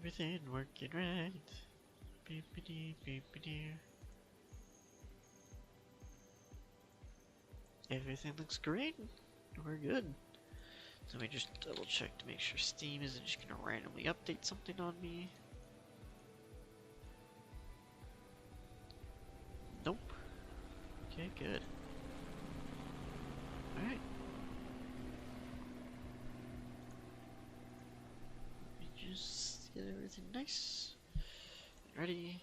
Everything working right. Beepity beepity. Everything looks great. We're good. So let me just double check to make sure Steam isn't just gonna randomly update something on me. Nope. Okay, good. Alright. Let me just get everything nice. Ready.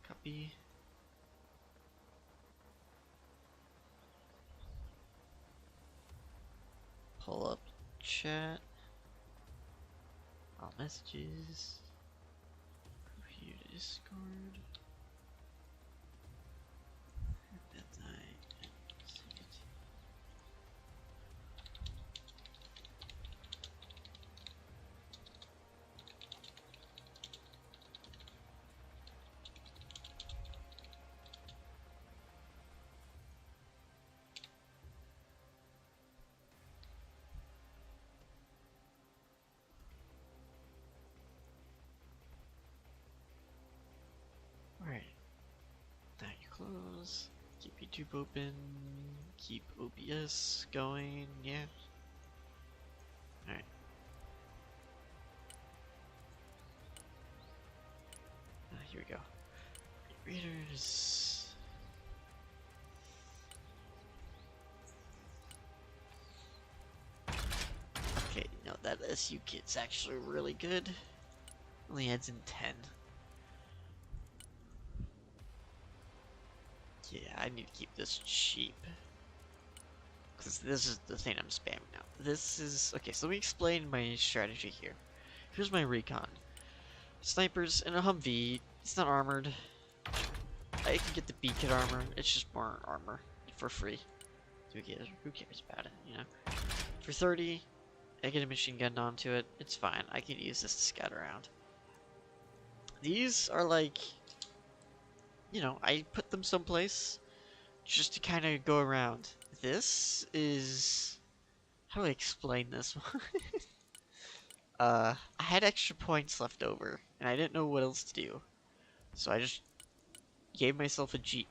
Copy. Pull up chat. All messages. Review Discord. Alright. Now you close. Keep YouTube open. Keep OBS going. Yeah. Alright. Here we go. Readers. Okay, no, that SU kit's actually really good. Only adds in 10. Yeah, I need to keep this cheap. Because this is the thing I'm spamming now. This is... Okay, so let me explain my strategy here. Here's my recon. Snipers in a Humvee. It's not armored. I can get the beacon armor. It's just more armor for free. Who cares about it, you know? For 30, I get a machine gun onto it. It's fine. I can use this to scout around. These are like... You know, I put them someplace just to kind of go around. This is... How do I explain this one? I had extra points left over, and I didn't know what else to do. So I just gave myself a Jeep.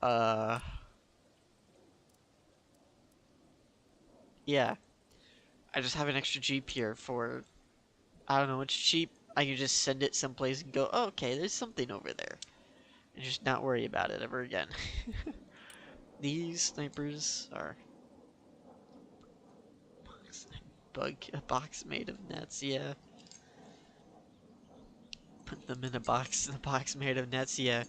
Yeah. I just have an extra Jeep here for... I don't know, it's cheap. I can just send it someplace and go, oh, okay, there's something over there. And just not worry about it ever again. These snipers are... A box made of nets, yeah. Put them in a box made of nets, yeah.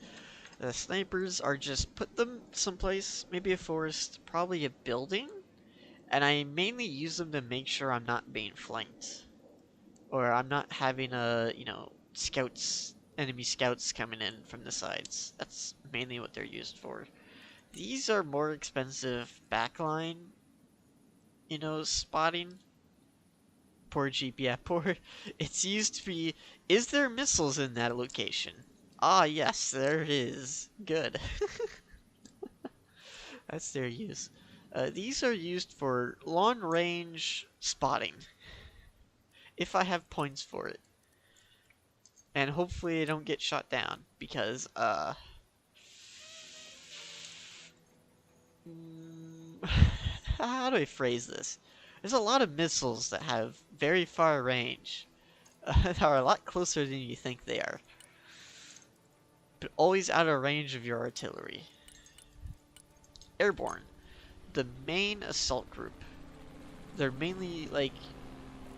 The snipers are just put them someplace, maybe a forest, probably a building. And I mainly use them to make sure I'm not being flanked. Or I'm not having enemy scouts coming in from the sides. That's mainly what they're used for. These are more expensive backline, spotting. Poor Jeep, yeah, poor. It's used to be, is there missiles in that location? Ah, yes, there is. Good. That's their use. These are used for long-range spotting. If I have points for it. And hopefully I don't get shot down, because, how do I phrase this? There's a lot of missiles that have very far range. That are a lot closer than you think they are. But always out of range of your artillery. Airborne. The main assault group. They're mainly, like,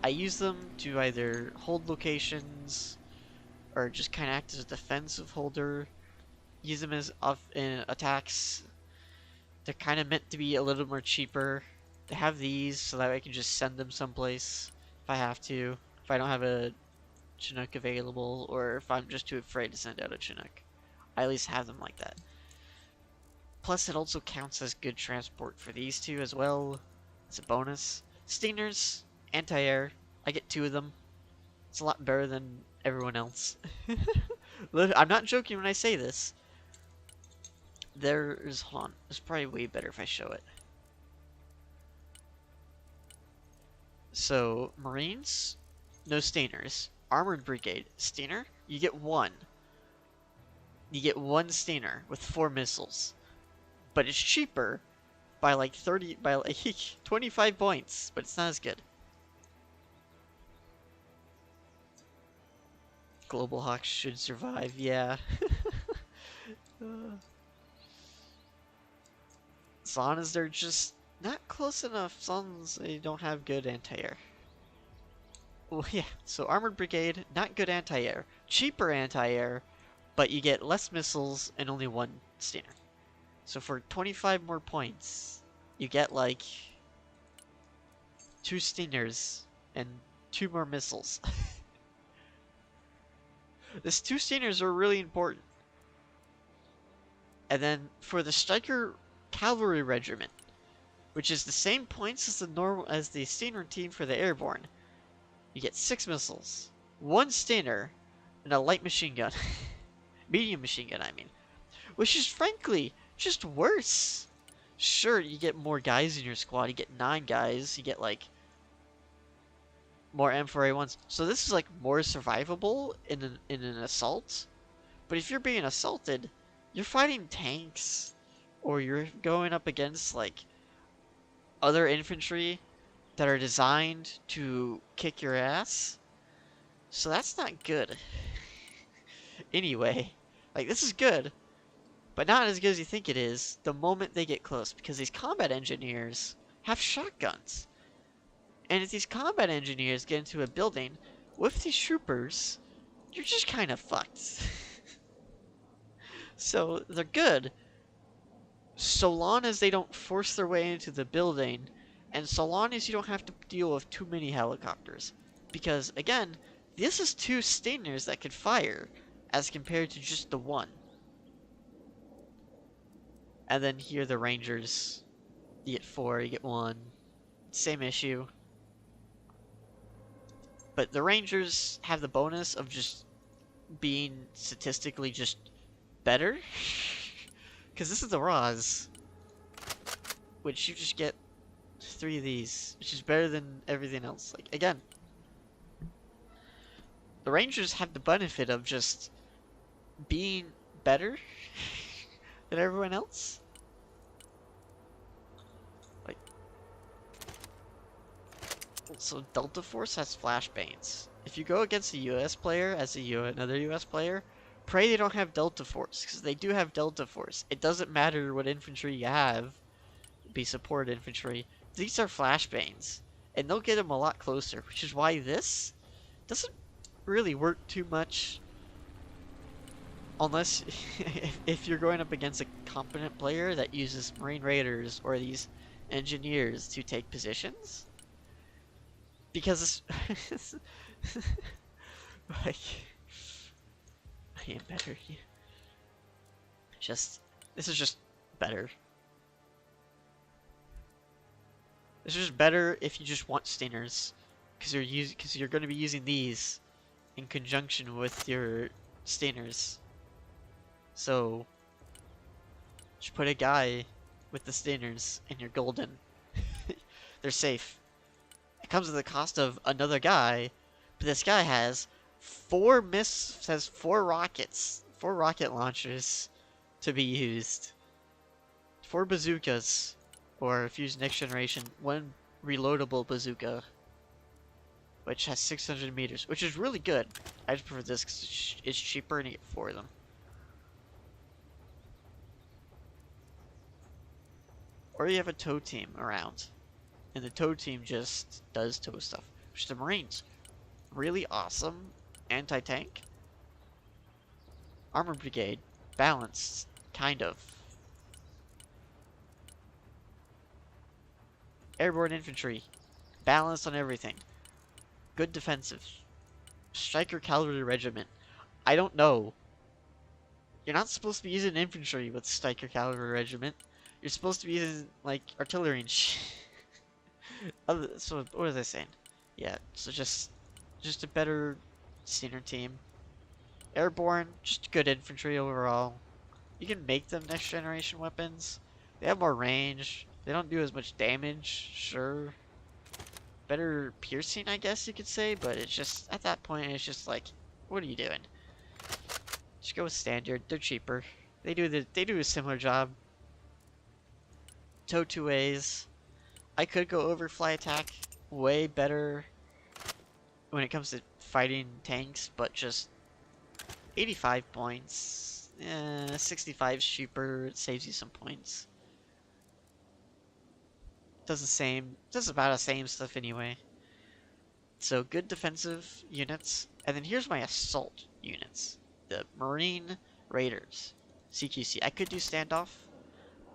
I use them to either hold locations, or just kind of act as a defensive holder. Use them as in attacks. They're kind of meant to be a little more cheaper. They have these so that I can just send them someplace if I have to. If I don't have a Chinook available, or if I'm just too afraid to send out a Chinook. I at least have them like that. Plus, it also counts as good transport for these two as well. It's a bonus. Stingers, anti-air. I get 2 of them. It's a lot better than everyone else. I'm not joking when I say this. Hold on. It's probably way better if I show it. So, Marines, no Stainers. Armored Brigade, Stainer, you get one. You get one Stainer with 4 missiles. But it's cheaper by like 25 points, but it's not as good. Global Hawks should survive, yeah. As long as they're just not close enough, as long as they don't have good anti-air. Well, yeah, so Armored Brigade, not good anti-air. Cheaper anti-air, but you get less missiles and only one Stainer. So for 25 more points, you get like 2 Stainers and 2 more missiles. These 2 Stainers are really important. And then for the Striker Cavalry Regiment, which is the same points as the Stainer team for the Airborne, you get 6 missiles, 1 Stainer, and a light machine gun. Medium machine gun, I mean. Which is frankly just worse. Sure, you get more guys in your squad. You get 9 guys. You get like more M4A1s. So this is like more survivable in an assault. But if you're being assaulted, you're fighting tanks, or you're going up against like other infantry that are designed to kick your ass. So that's not good. Anyway, like this is good, but not as good as you think it is the moment they get close, because these combat engineers have shotguns. And if these combat engineers get into a building with these troopers, you're just kind of fucked. So they're good, so long as they don't force their way into the building, and so long as you don't have to deal with too many helicopters. Because, again, this is 2 Stainers that could fire, as compared to just the 1. And then here the Rangers, you get 4, you get 1. Same issue. But the Rangers have the bonus of just being statistically just better. Because this is the Raws, which you just get 3 of these, which is better than everything else. Like, again, the Rangers have the benefit of just being better than everyone else. Like, so Delta Force has flashbangs. If you go against a US player as another US player, pray they don't have Delta Force, because they do have Delta Force. It doesn't matter what infantry you have, be support infantry. These are flashbangs, and they'll get them a lot closer, which is why this doesn't really work too much unless if you're going up against a competent player that uses Marine Raiders or these engineers to take positions. Because it's like, I am better. This is just better. This is just better if you just want Stainers, because you're going to be using these in conjunction with your Stainers. So just put a guy with the Stainers and you're golden. They're safe. It comes at the cost of another guy, but this guy has 4 rockets, 4 rocket launchers to be used, 4 bazookas, or if you use next generation, 1 reloadable bazooka, which has 600 meters, which is really good. I just prefer this because it's cheaper and you get 4 of them. Or you have a tow team around, and the tow team just does tow stuff, which the Marines, really awesome anti-tank. Armored Brigade, balanced, kind of. Airborne Infantry, balanced on everything. Good defensive. Striker Cavalry Regiment, I don't know. You're not supposed to be using infantry with Striker Cavalry Regiment. You're supposed to be using, like, artillery and so, what was I saying? Yeah, so just a better Stainer team. Airborne, just good infantry overall. You can make them next generation weapons. They have more range. They don't do as much damage, sure. better piercing, I guess you could say, but it's just, at that point, it's just like, what are you doing? Just go with standard. They're cheaper. They do a similar job. Tow two ways. I could go over fly attack. Way better when it comes to fighting tanks, but just 85 points. 65 is cheaper. It saves you some points. Does about the same stuff anyway. So good defensive units. And then here's my assault units. The Marine Raiders. CQC. I could do standoff,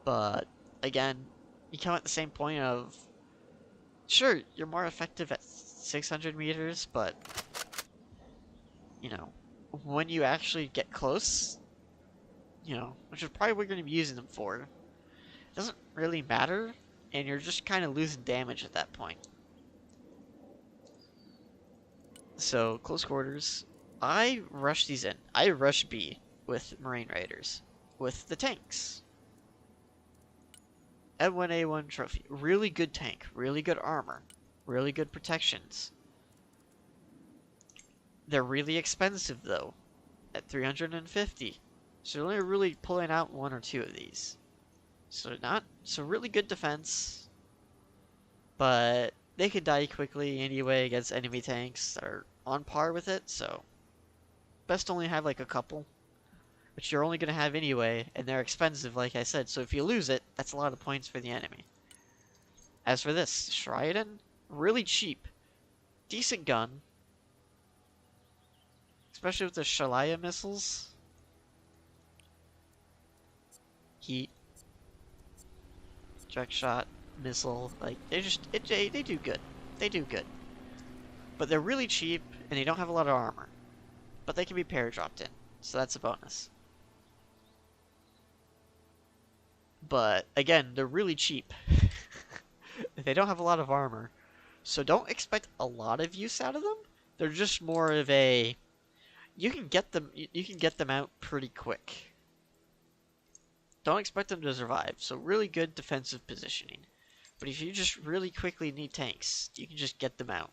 but again, you come at the same point of, sure, you're more effective at 600 meters, but, you know, when you actually get close, you know, which is probably what you're going to be using them for, it doesn't really matter, and you're just kind of losing damage at that point. So, close quarters. I rush these in. I rush B with Marine Raiders. With the tanks. M1A1 trophy. Really good tank. Really good armor. Really good protections. They're really expensive though. At 350. So you're only really pulling out one or two of these. So really good defense. But they can die quickly anyway against enemy tanks that are on par with it, so best only have like a couple, which you're only going to have anyway, and they're expensive like I said, so if you lose it, that's a lot of points for the enemy. As for this, Shrieden, really cheap. Decent gun. Especially with the Shalaya missiles. Heat. Direct shot. Missile. Like, they do good. They do good. But they're really cheap, and they don't have a lot of armor. But they can be pair-dropped in, so that's a bonus. But, again, they're really cheap. They don't have a lot of armor. So don't expect a lot of use out of them. They're just more of a... You can get them out pretty quick. Don't expect them to survive. So really good defensive positioning. But if you just really quickly need tanks, you can just get them out.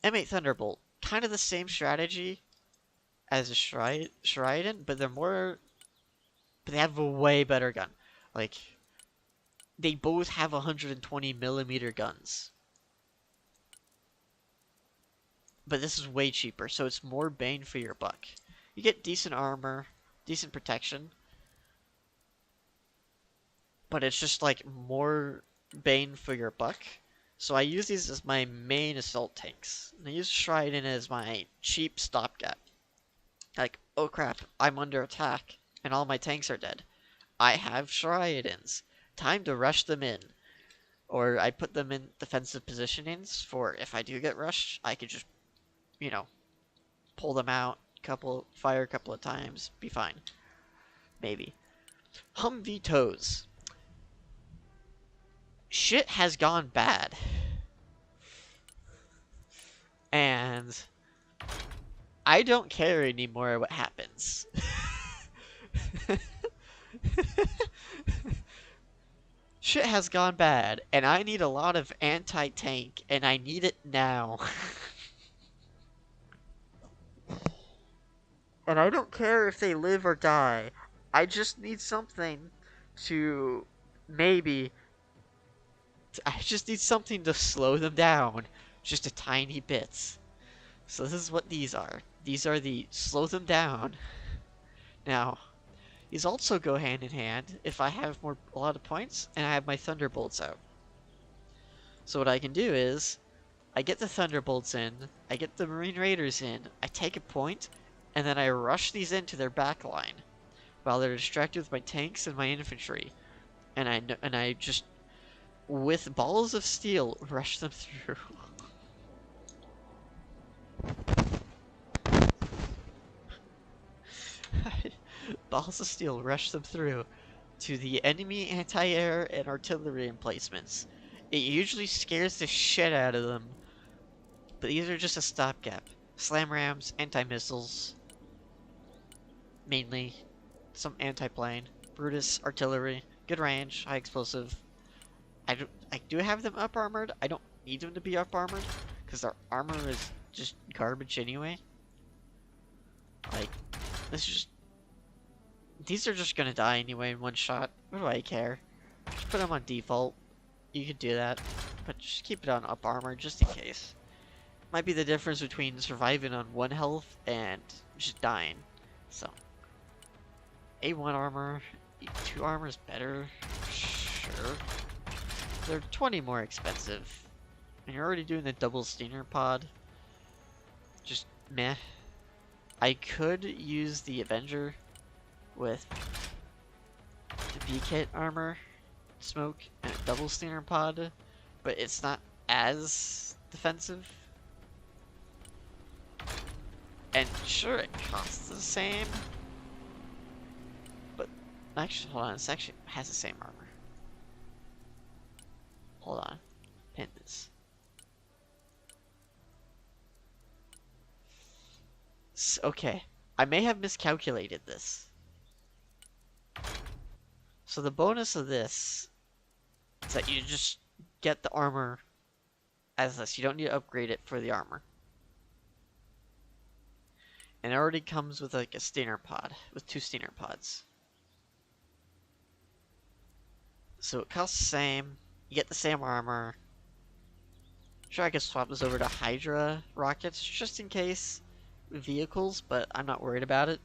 M8 Thunderbolt. Kind of the same strategy as a Shrieden, but they're more... But they have a way better gun. Like, they both have 120mm guns. But this is way cheaper, so it's more bang for your buck. You get decent armor, decent protection. But it's just like more bang for your buck. So I use these as my main assault tanks. And I use Shrieden as my cheap stopgap. Like, oh crap, I'm under attack, and all my tanks are dead. I have Shriedens. Time to rush them in. Or I put them in defensive positionings for if I do get rushed, I could just, you know, pull them out, fire a couple of times, be fine. Maybe. Humvee tows. Shit has gone bad. And I don't care anymore what happens. Shit has gone bad, and I need a lot of anti-tank, and I need it now. And I don't care if they live or die. I just need something to maybe... I just need something to slow them down. Just a tiny bit. So this is what these are. These are the slow them down. Now, these also go hand in hand if I have a lot of points and I have my Thunderbolts out. So what I can do is, I get the Thunderbolts in, I get the Marine Raiders in, I take a point, and then I rush these into their back line while they're distracted with my tanks and my infantry. And I just, with balls of steel, rush them through. Balls of steel rush them through to the enemy anti-air and artillery emplacements. It usually scares the shit out of them, but these are just a stopgap. Slam rams, anti-missiles, mainly, some anti-plane, Brutus, artillery, good range, high explosive. I do have them up armored. I don't need them to be up armored, because their armor is just garbage anyway. Like, this is just... These are just gonna die anyway in one shot. What do I care? Just put them on default. You could do that, but just keep it on up armor just in case. Might be the difference between surviving on 1 health and just dying. So, A1 armor, E2 armor is better. Sure. They're 20 more expensive. And you're already doing the double Stinger pod. Just meh. I could use the Avenger with the B-kit armor, smoke, and a double Stinger pod, but it's not as defensive. And sure, it costs the same, but actually, hold on, this actually has the same armor. Hold on, pin this. Okay, I may have miscalculated this. So the bonus of this is that you just get the armor as this. You don't need to upgrade it for the armor. And it already comes with like a Stinger pod, with 2 Stinger pods. So it costs the same, you get the same armor. Sure, I could swap this over to Hydra rockets, just in case vehicles, but I'm not worried about it.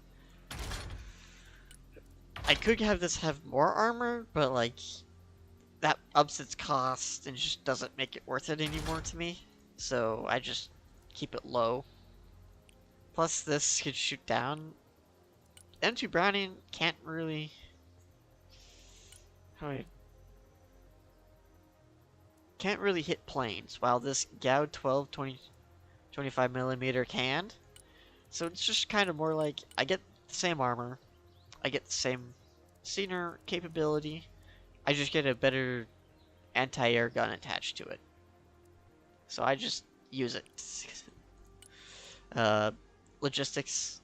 I could have this have more armor, but like, that ups its cost and just doesn't make it worth it anymore to me. So I just keep it low. Plus, this could shoot down. M2 Browning can't really... Can't really hit planes, while this Gauss 12 25mm can. So it's just kind of more like, I get the same armor, I get the same Stinger capability, I just get a better anti-air gun attached to it. So I just use it. Logistics.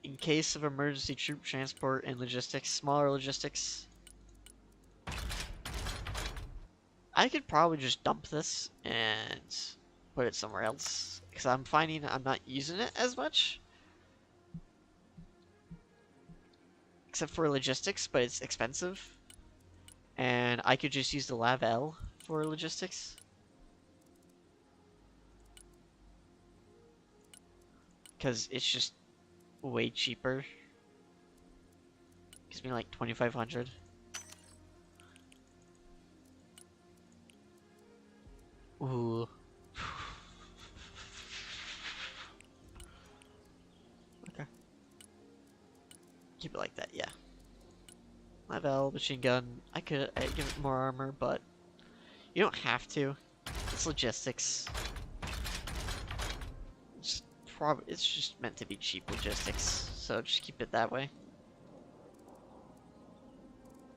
In case of emergency troop transport and logistics, smaller logistics. I could probably just dump this and put it somewhere else, because I'm finding I'm not using it as much. Except for logistics, but it's expensive. And I could just use the Lav-L for logistics. Because it's just way cheaper. Gives me like 2,500. Ooh. Okay. Keep it like that, yeah. Lav-L, machine gun. I could give it more armor, but you don't have to. It's logistics. It's just meant to be cheap logistics, so just keep it that way.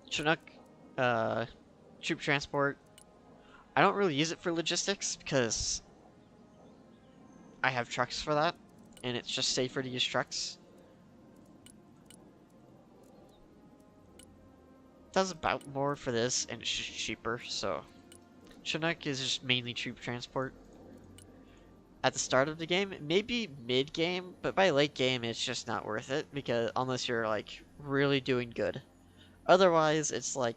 Chinook, troop transport. I don't really use it for logistics because I have trucks for that, and it's just safer to use trucks. It does about more for this, and it's just cheaper, so Chinook is just mainly troop transport. At the start of the game, maybe mid-game, but by late game it's just not worth it, because unless you're like really doing good. Otherwise, it's like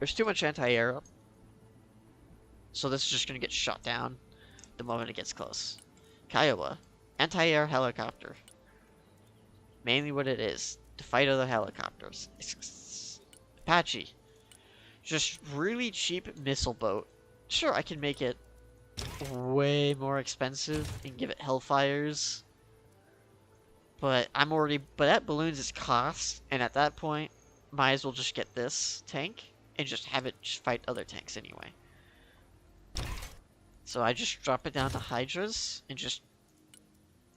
there's too much anti-air up, so this is just gonna get shot down the moment it gets close. Kiowa, anti-air helicopter. Mainly what it is, to fight other helicopters. Apache, just really cheap missile boat. Sure, I can make it way more expensive and give it Hellfires, but at balloons its cost, and at that point might as well just get this tank and just have it just fight other tanks anyway. So I just drop it down to Hydras and just,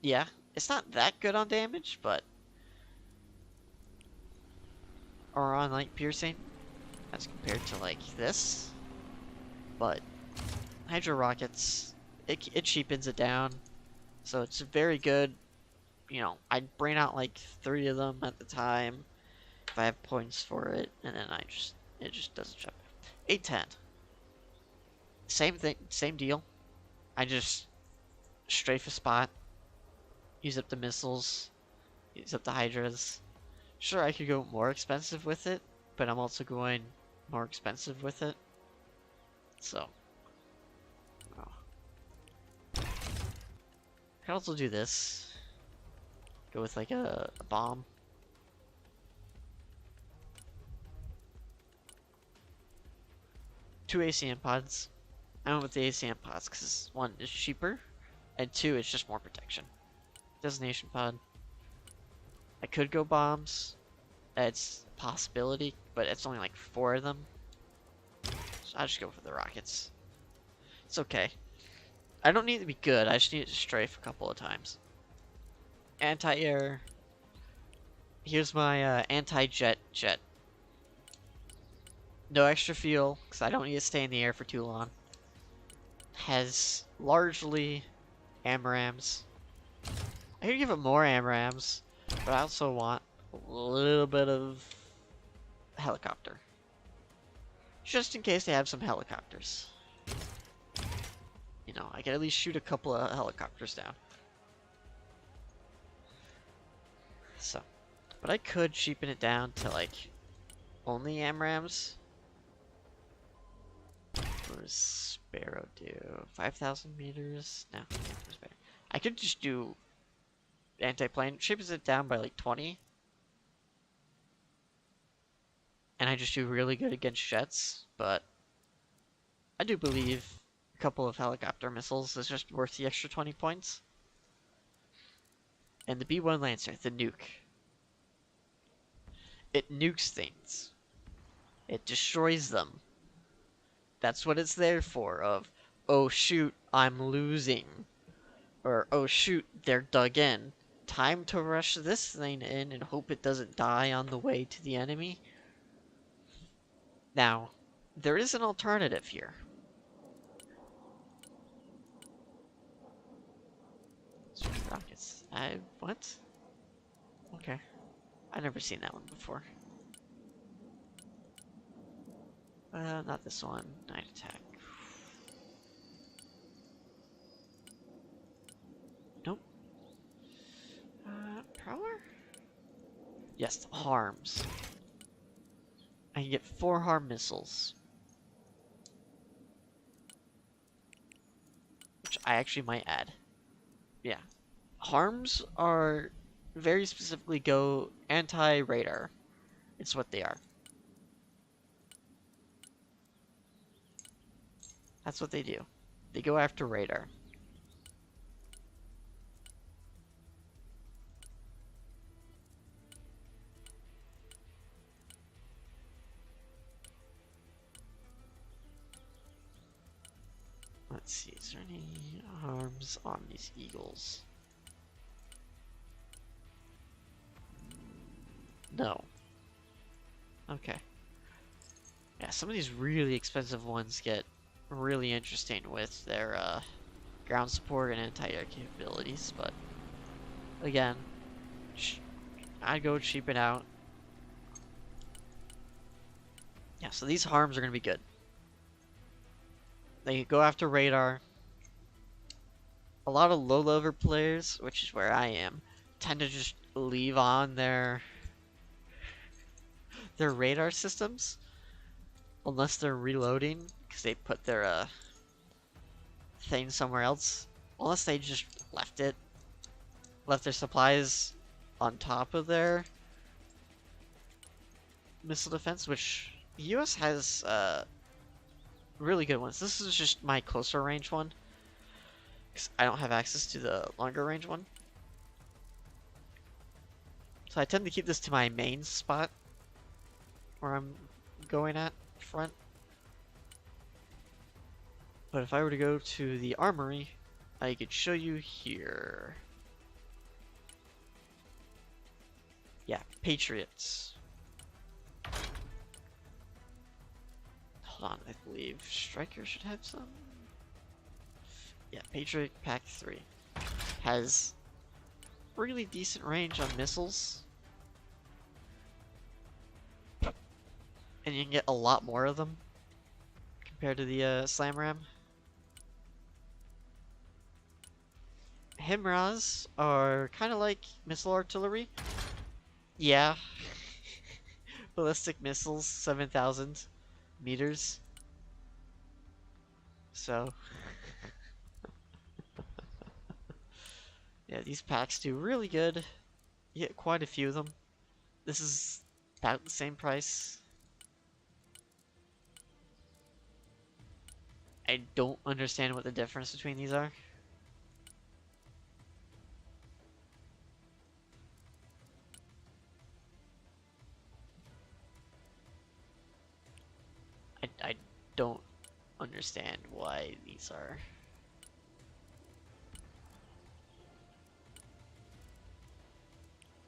yeah, it's not that good on damage, but or on like piercing as compared to like this, but Hydra rockets, it cheapens it down, so it's very good. You know, I'd brain out like 3 of them at the time if I have points for it, and then it just doesn't jump. 810. Same thing, same deal. I just strafe a spot, use up the missiles, use up the hydras. Sure, I could go more expensive with it, but I'm also going more expensive with it. So, oh. I can also do this. Go with like a bomb. Two ACM pods. I went with the ACM pods because one is cheaper, and two, it's just more protection. Designation pod. I could go bombs. It's a possibility, but it's only like 4 of them. So I'll just go for the rockets. It's okay. I don't need to be good, I just need to strafe a couple of times. Anti-air. Here's my anti-jet jet. No extra fuel, because I don't need to stay in the air for too long. Has largely AMRAAMs. I could give it more AMRAAMs, but I also want a little bit of helicopter. Just in case they have some helicopters. You know, I can at least shoot a couple of helicopters down. So, but I could cheapen it down to like only AMRAAMs. What does Sparrow do? 5,000 meters? No, I could just do anti-plane. Cheapens it down by like 20. And I just do really good against jets, but I do believe a couple of helicopter missiles is just worth the extra 20 points. And the B-1 Lancer, the nuke. It nukes things. It destroys them. That's what it's there for, of, oh shoot, I'm losing. Or, oh shoot, they're dug in. Time to rush this thing in and hope it doesn't die on the way to the enemy. Now, there is an alternative here. Rockets. What? Okay. I've never seen that one before. Not this one. Night attack. Nope. Prowler? Yes, harms. I can get 4 harm missiles. Which I actually might add. Yeah. Harms are very specifically go anti-radar. It's what they are. That's what they do. They go after radar. Let's see, is there any harms on these eagles? No. Okay. Yeah, some of these really expensive ones get really interesting with their ground support and anti-air capabilities, but again, I'd go cheap it out. Yeah, so these harms are going to be good. They go after radar. A lot of low-level players, which is where I am, tend to just leave on their radar systems unless they're reloading, because they put their thing somewhere else. Unless they just left their supplies on top of their missile defense, which the US has really good ones. This is just my closer range one, because I don't have access to the longer range one. So I tend to keep this to my main spot where I'm going at front. But if I were to go to the armory, I could show you here. Yeah, Patriots. Hold on, I believe Striker should have some. Yeah, Patriot Pack 3 has really decent range on missiles. And you can get a lot more of them compared to the Slam Ram. Himras are kind of like missile artillery. Yeah. Ballistic missiles, 7,000 meters. So, yeah, these packs do really good. You get quite a few of them. This is about the same price. I don't understand what the difference between these are. I don't understand why these are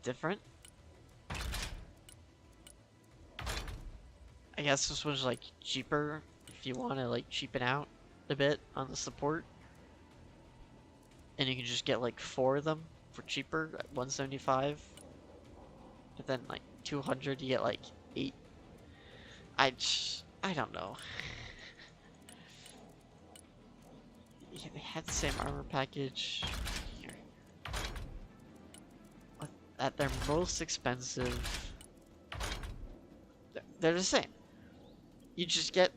different. I guess this one's like cheaper if you want to like cheapen out a bit on the support. And you can just get like 4 of them for cheaper at 175. But then like 200 you get like 8. I don't know. Yeah, they had the same armor package. Here. At their most expensive, they're the same. You just get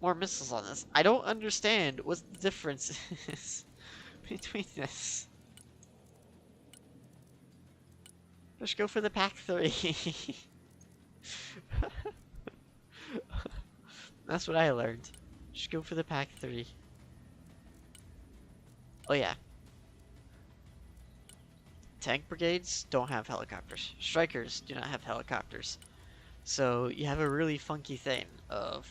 more missiles on this. I don't understand what the difference is between this. Just go for the pack 3. That's what I learned. Just go for the pack 3. Oh yeah. Tank brigades don't have helicopters. Strikers do not have helicopters. So you have a really funky thing of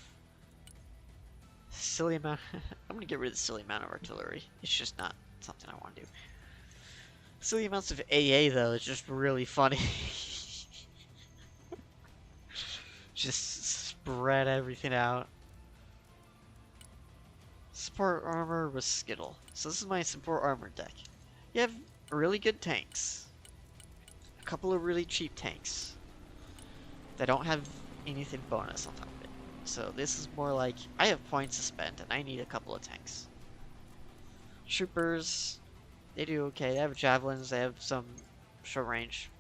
silly amount. I'm gonna get rid of the silly amount of artillery. It's just not something I want to do. Silly amounts of AA though is just really funny. Just spread everything out. Support armor with Skittle. So this is my support armor deck. You have really good tanks. A couple of really cheap tanks. That don't have anything bonus on top of it. So this is more like, I have points to spend and I need a couple of tanks. Troopers, they do okay. They have javelins, they have some short range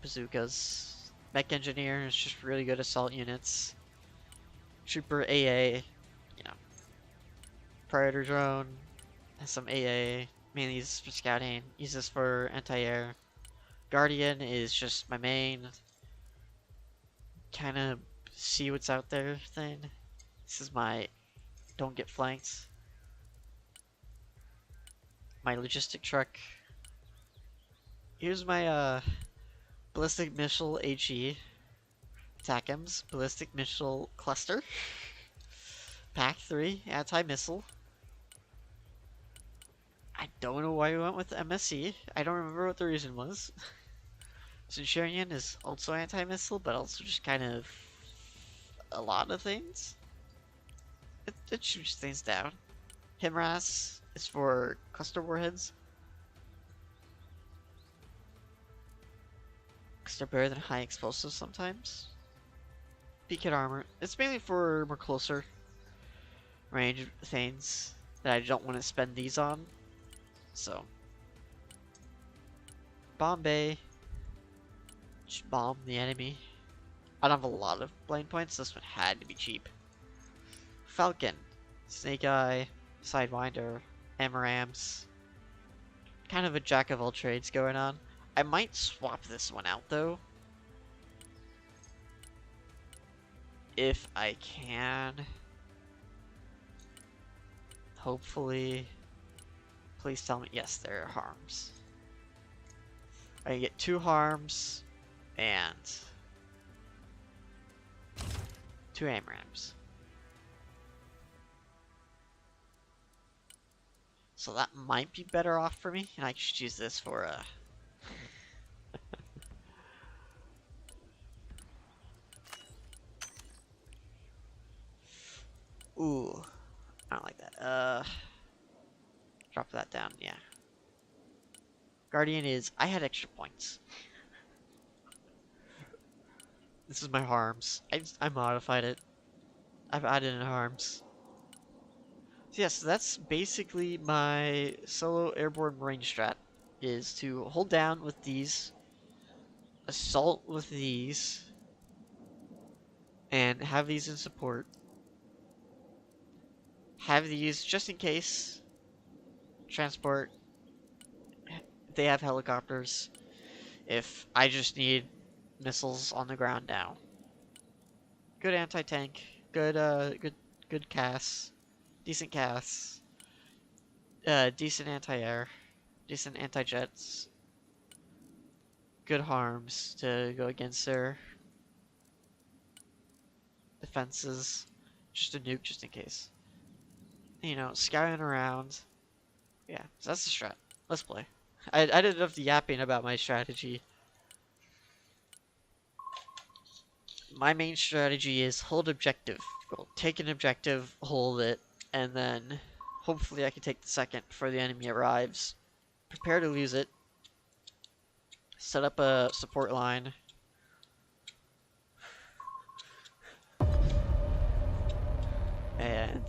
bazookas. Mech engineer is just really good assault units. Trooper AA, you know. Predator drone has some AA, mainly uses for scouting. Use this for anti-air. Guardian is just my main kind of see what's out there thing. This is my don't get flanked. My logistic truck. Here's my ballistic missile HE. TACMS ballistic missile cluster. Pack 3 anti-missile. I don't know why we went with MSC. I don't remember what the reason was. Centurion is also anti-missile, but also just kind of a lot of things. It shoots things down. Himras is for cluster warheads. Because they're better than high explosives sometimes. Beacon armor. It's mainly for more closer range things that I don't want to spend these on. So. Bombay. Just bomb the enemy. I don't have a lot of blind points. This one had to be cheap. Falcon. Snake Eye. Sidewinder. Amarams. Kind of a jack of all trades going on. I might swap this one out though. If I can. Hopefully. Please tell me. Yes, there are harms. I get 2 harms and 2 AMRAMs. So that might be better off for me, and I just use this for a. Ooh, I don't like that. Drop that down, yeah. Guardian is, I had extra points. This is my harms. I modified it. I've added in harms. So yes, that's basically my solo airborne range strat, is to hold down with these, assault with these, and have these in support. Have these just in case, transport, they have helicopters, if I just need missiles on the ground now. Good anti-tank, good CAS, decent CAS, decent anti-air, decent anti-jets, good harms to go against their defenses. Just a nuke just in case. You know, scouting around. Yeah, so that's the strat. Let's play. I did enough yapping about my strategy. My main strategy is hold objective. Well, take an objective, hold it, and then hopefully I can take the second before the enemy arrives. Prepare to lose it. Set up a support line. And...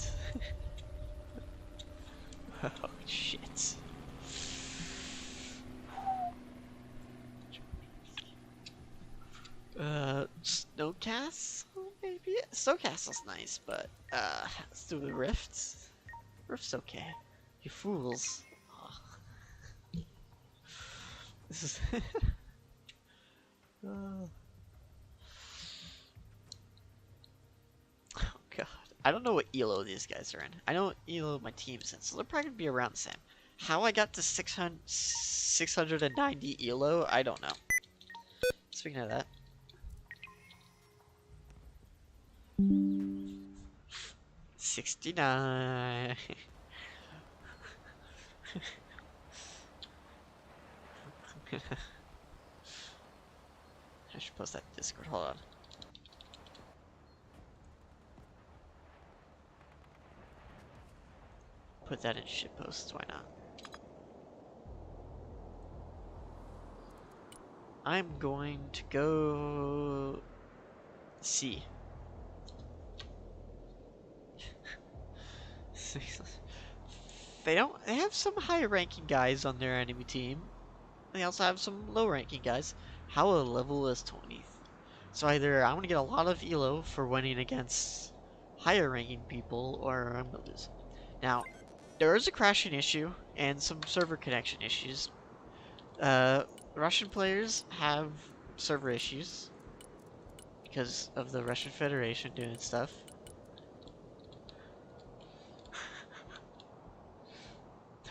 oh, shit. Snowcastle, maybe? Snowcastle's nice, but, let's do the Rifts. Rift's okay. You fools. Ugh. This is... oh god. I don't know what elo these guys are in. I know what elo my team's in, so they're probably gonna be around the same. How I got to 690 elo, I don't know. Speaking of that. 69. I should post that in Discord. Hold on. Put that in shit posts. Why not? I'm going to go C. They have some high ranking guys on their enemy team. They also have some low ranking guys. How a level is 20th. So either I'm gonna get a lot of elo for winning against higher ranking people, or I'm gonna lose. Now, there is a crashing issue and some server connection issues. Russian players have server issues because of the Russian Federation doing stuff.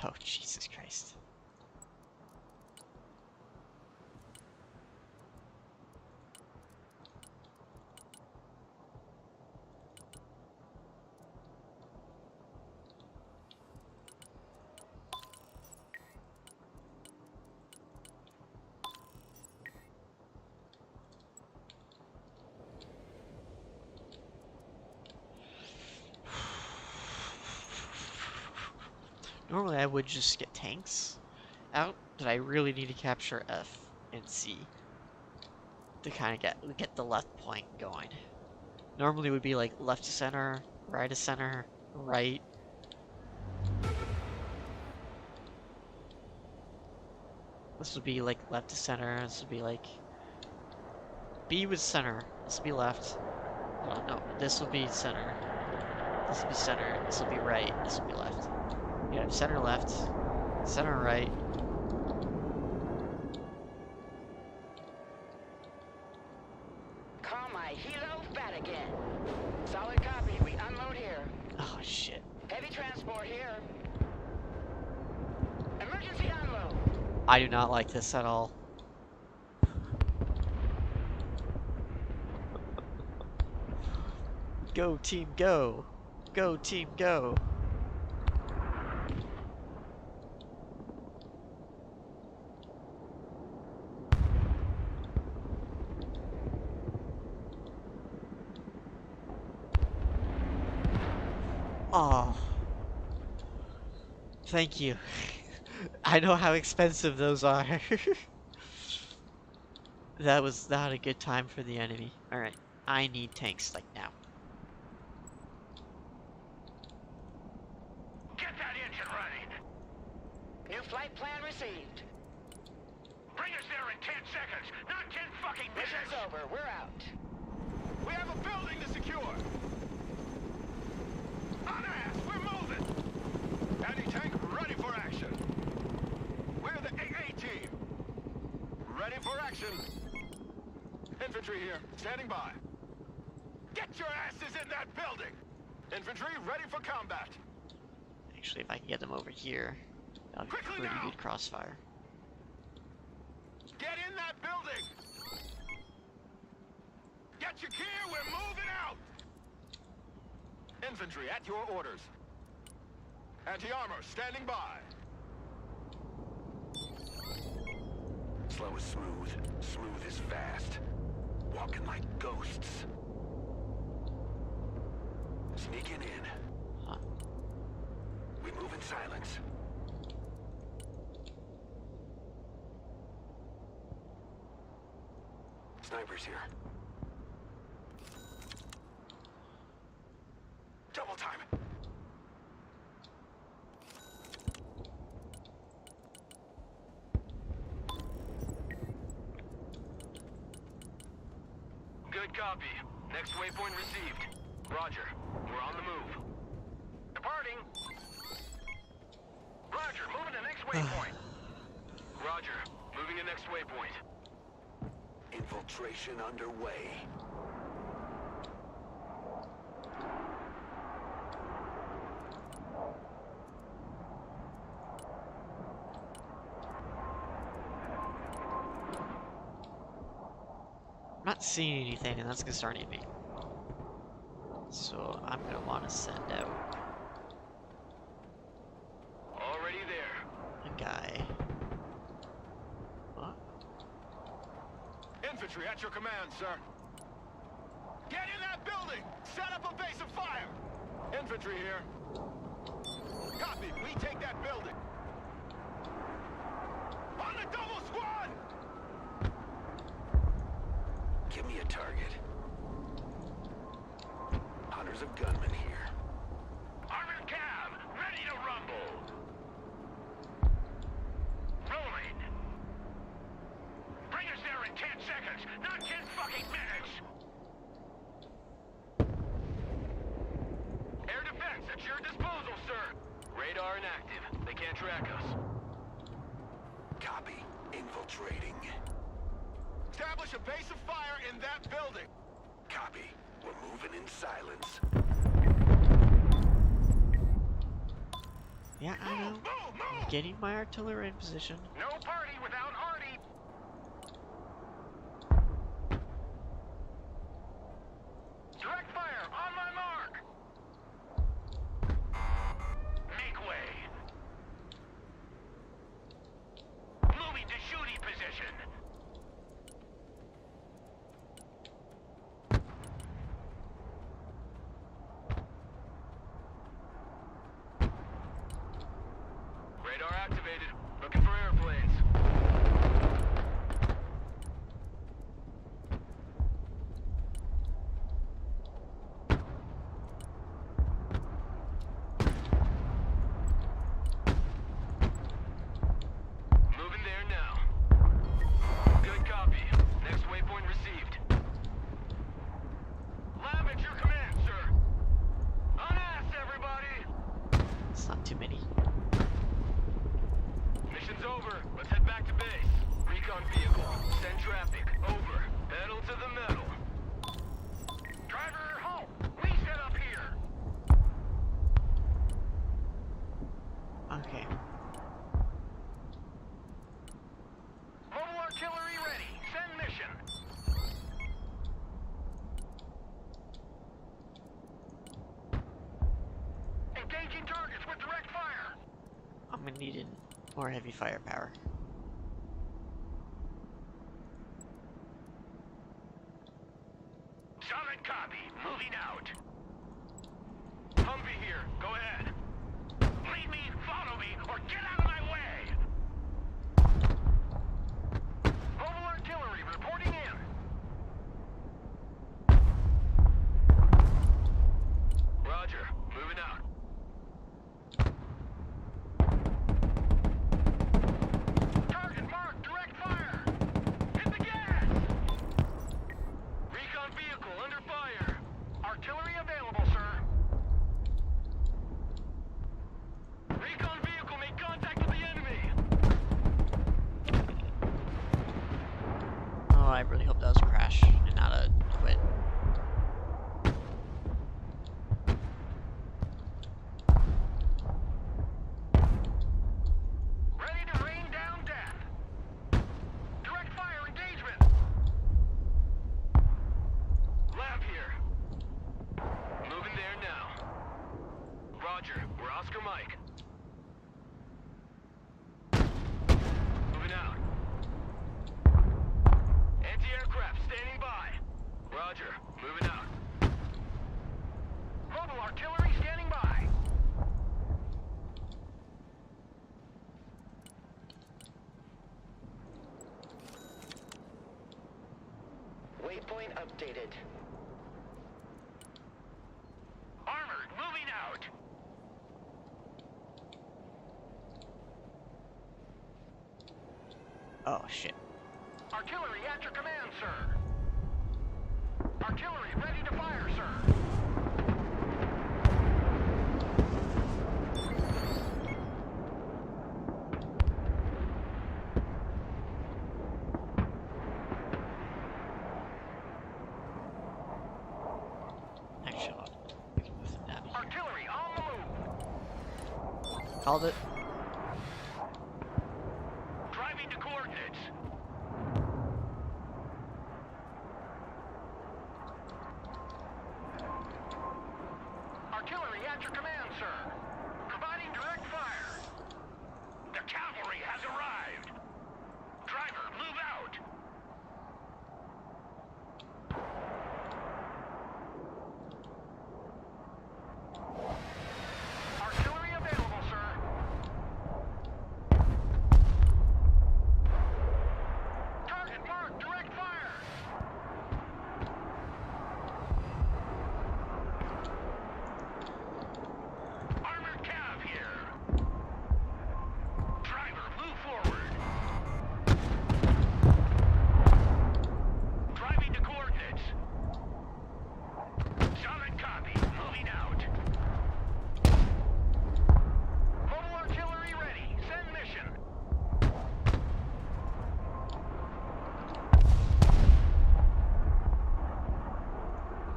Oh, Jesus Christ. Normally I would just get tanks out, but I really need to capture F and C to kind of get the left point going. Normally it would be like left to center, right to center, right. This would be like left to center, this would be like B was center, this would be left. Oh no, this would be center. This would be center, this would be right, this would be left. You have center left, center right. Call my helo fat again. Solid copy, we unload here. Oh shit. Heavy transport here. Emergency unload. I do not like this at all. Go team go! Go team go! Oh. Thank you. I know how expensive those are. That was not a good time for the enemy. Alright, I need tanks like now. received. Bring us there in 10 seconds, not 10 fucking minutes! Mission's over. We're out. We have a building to secure! On ass! We're moving! Anti-tank ready for action! We're the AA team! Ready for action! Infantry here, standing by. Get your asses in that building! Infantry ready for combat! Actually, if I can get them over here, that'll be Quickly pretty now! good crossfire. Get in that building! Get your gear, we're moving out! Infantry at your orders. Anti-armor standing by. Slow is smooth, smooth is fast. Walking like ghosts. Sneaking in. Huh. We move in silence. Snipers here. Double time. Good copy. Next waypoint received. Roger. We're on the move. Departing. Roger, moving to next waypoint. Roger, moving to next waypoint. Infiltration underway. I'm not seeing anything, and that's concerning me. So I'm gonna want to send out Already there. a guy. What? Infantry at your command, sir. Get in that building! Set up a base of fire! Infantry here. Copy, we take that building. On the double squad! Give me a target. Hunters of gunmen here. Armored cab, ready to rumble! Rolling! Bring us there in 10 seconds, not 10 fucking minutes! Air defense at your disposal, sir! Radar inactive. They can't track us. Copy. Infiltrating. Establish a base of fire in that building! Copy. We're moving in silence. Yeah, I know. Move! Getting my artillery in position. No party without Artie! Direct fire, on my mark! Make way! Moving to shooting position! Radar activated. Looking for airplanes. Moving there now. Good copy. Next waypoint received. Lab at your command, sir. On ass, everybody! It's not too many. Mission's over. Let's head back to base. Recon vehicle. Send traffic. Over. Pedal to the metal. Driver, halt! We set up here! Okay. Mobile artillery ready. Send mission. Engaging targets with direct fire. I'm gonna need more heavy firepower. Solid copy. Moving out. Humvee here. Go ahead. Lead me, follow me, or get out of my way! Mobile artillery reporting in. Roger. Moving out. Roger. Moving out. Mobile artillery standing by. Waypoint updated. Armored, moving out. Oh shit. Artillery at your command, sir. Artillery ready to fire, sir. Actually, we can move them down here. Artillery on the move. Called it. Driving to coordinates. Artillery at your command, sir. Providing direct fire. The cavalry has arrived. Driver, move out. Artillery available, sir. Target marked, direct fire. Armored cav here. Driver, move forward. Driving to coordinates. Solid copy. Moving out. Mobile artillery ready. Send mission.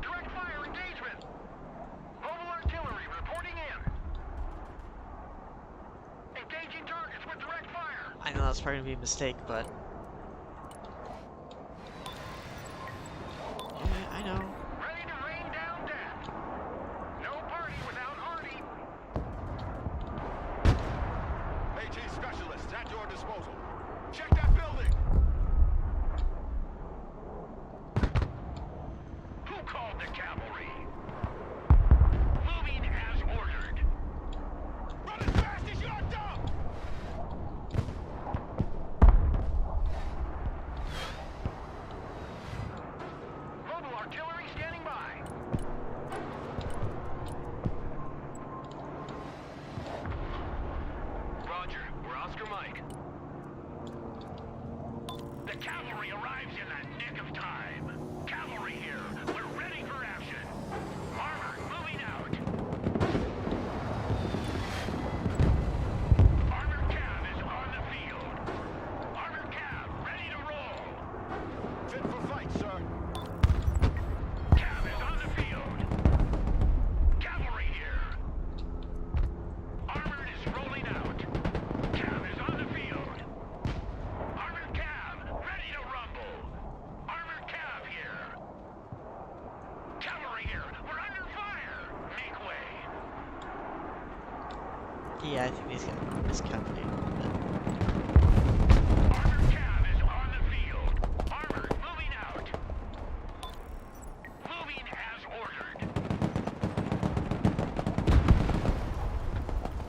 Direct fire engagement. Mobile artillery reporting in. Engaging targets with direct fire. I know that's probably gonna be a mistake, but yeah, I know. Ready to rain down death. No party without Artie. AT specialists at your disposal. Check that building. Who called the cavalry? Moving as ordered. Run as fast as you're dumb. Mobile artillery standing by. Roger, we're Oscar Mike. The cavalry arrives in the nick of time. Cavalry here. We're ready for action. Armored, moving out. Armored cav is on the field. Armored cav, ready to roll. Fit for fight, sir. Cav is on the field. Cavalry here. Armored is rolling out. Cav is on the field. Armored cav, ready to rumble. Armored cav here. Cavalry here. We're under fire. Make way. Yeah, I think these guys are miscalculated a little bit. Armored cav is on the field. Armored moving out. Moving as ordered.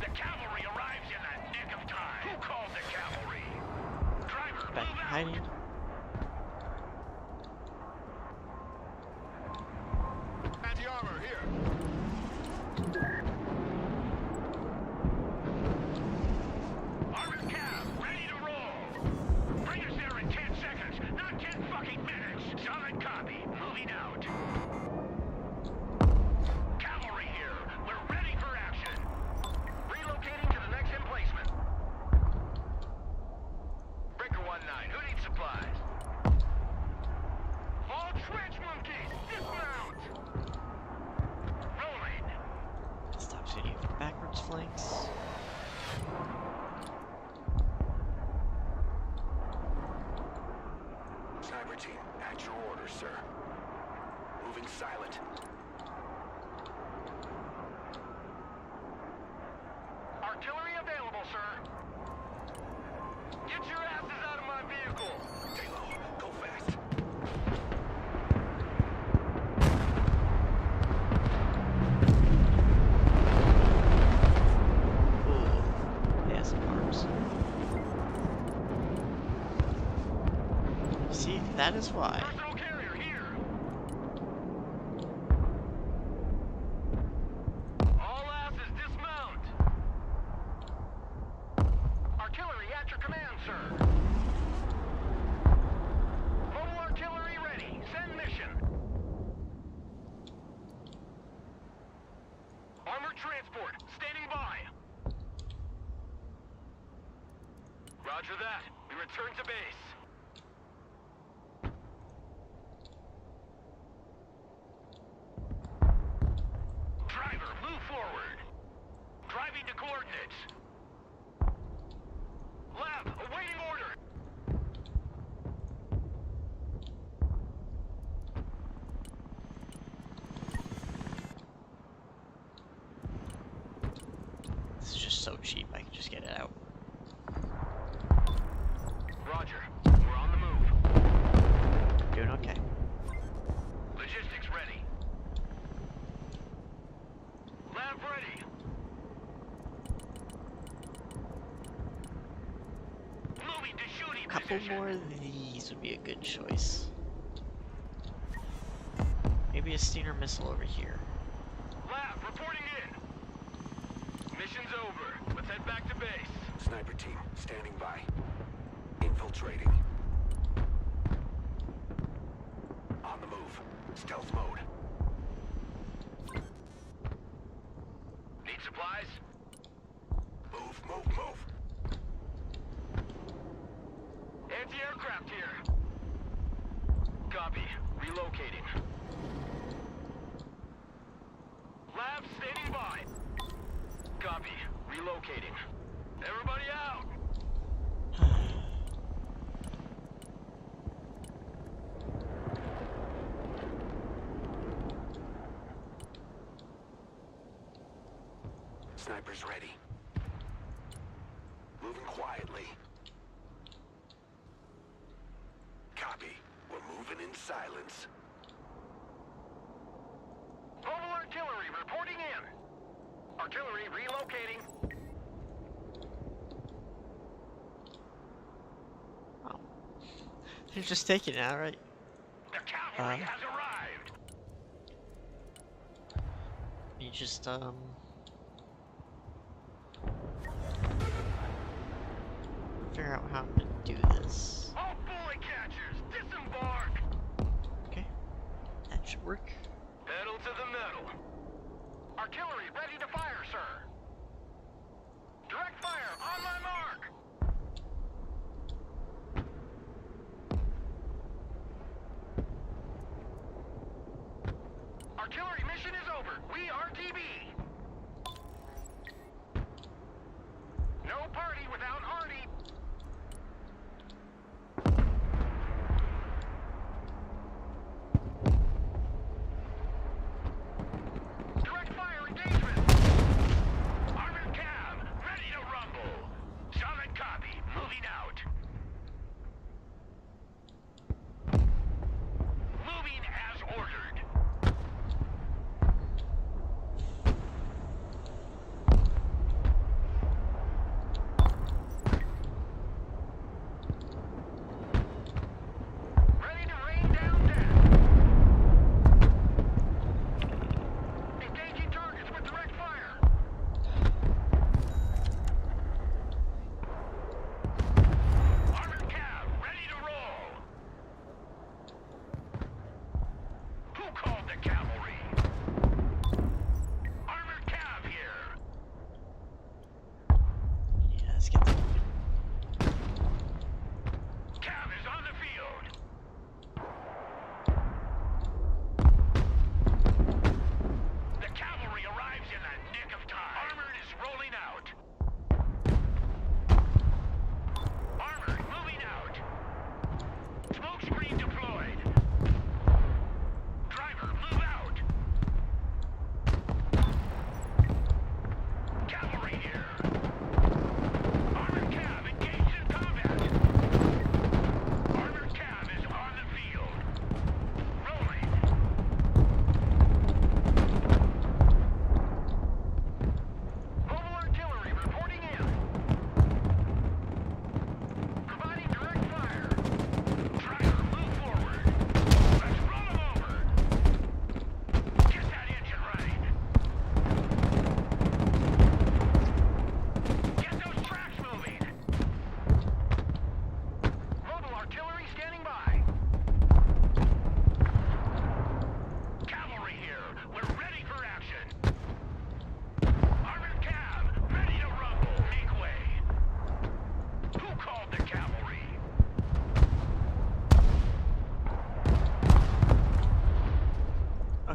The cavalry arrives in the nick of time. Who called the cavalry? Driver, Back in move out. hiding. Anti-armor here. Armored cav, ready to roll. Bring us there in 10 seconds, not 10 fucking minutes. Solid copy. Moving out. Cavalry here. We're ready for action. Relocating to the next emplacement. Breaker 1-9, who needs supplies? All trench monkeys, dismount! Rolling. Stop shooting from backwards flanks. Sniper team, at your orders, sir. Moving silent. Artillery available, sir. Get your asses out of my vehicle. Stay low. Go fast. Return to base. Driver, move forward. Driving to coordinates. Lab, awaiting order. This is just so cheap, I can just get it out. Roger. We're on the move. Doing okay. Logistics ready. Lab ready. Moving to shooting A couple position. more of these would be a good choice. Maybe a Stinger missile over here. Lab, reporting in. Mission's over. Let's head back to base. Sniper team, standing by. Infiltrating. On the move. Stealth mode. Need supplies? Move, move, move. Anti-aircraft here. Copy. Relocating. Lab standing by. Copy. Relocating. Everybody out. Snipers ready. Moving quietly. Copy. We're moving in silence. Mobile artillery reporting in. Artillery relocating. Oh. They're just taking it out, right? The cavalry has arrived. You just, figure out how I'm gonna do this. All bullet catchers, disembark. Okay. That should work. Pedal to the metal. Artillery ready to fire, sir. Direct fire on my mark. Artillery mission is over. We are TB. No party without Artie. Direct fire engagement. Armored cab, ready to rumble. Solid copy, moving out. Moving as ordered. Ready to rain down death. Engaging targets with direct fire. Armored cab, ready to roll. Who called the cavalry? Armored cab here. Yeah, let's get that. Cab is on the field. The cavalry arrives in the nick of time. Armored is rolling out. Armored moving out. Smoke screen deployed. Driver, move out. Cavalry here. Armored cab engaged in combat. Armored cab is on the field. Rolling. Mobile artillery reporting in. Providing direct fire. Driver, move forward. Let's roll him over.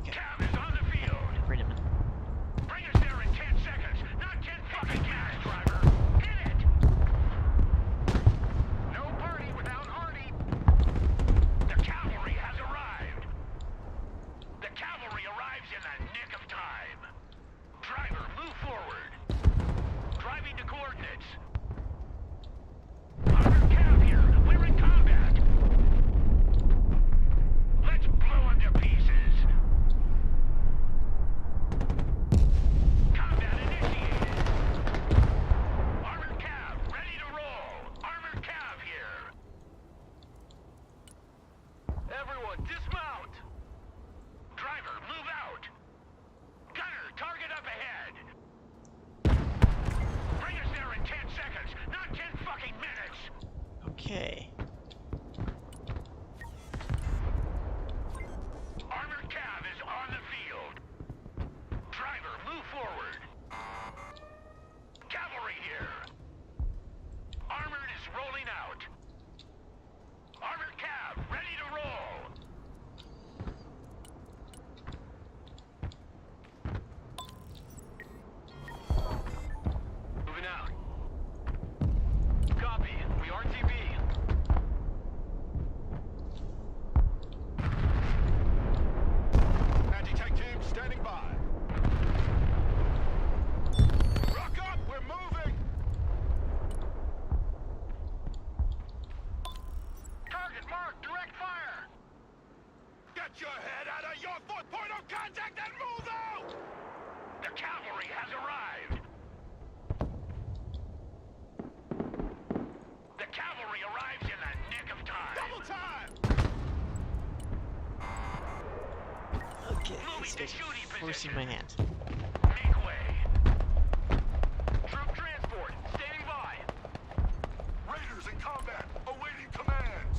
Okay. Cab is on the field. Bring him in. Bring us there in 10 seconds, not 10 fucking minutes, driver. Hit it! No party without Artie. The cavalry has arrived. The cavalry arrives in the nick of time. Driver, move forward. Driving to coordinates. Armored cab here. We're in combat. Let's blow them to pieces. Combat initiated. Armored cab, ready to roll. Armored cab here. Everyone, dismount. Driver, move out. Gunner, target up ahead. Bring us there in 10 seconds, not 10 fucking minutes. Okay. Armored cab is on the field. Driver, move forward. Cavalry here. Armored is rolling out. Armored cab, ready to roll. Moving out. Copy. We RTB. Anti-tank team standing by. Rock up, we're moving. Target marked. Direct fire. Get your head out of your fourth point of contact and move out. The cavalry has arrived. The cavalry arrives in the nick of time. Double time. Okay. Moving This to guy's shooting forcing position. my hand. Make way. Troop transport, standing by. Raiders in combat, awaiting commands.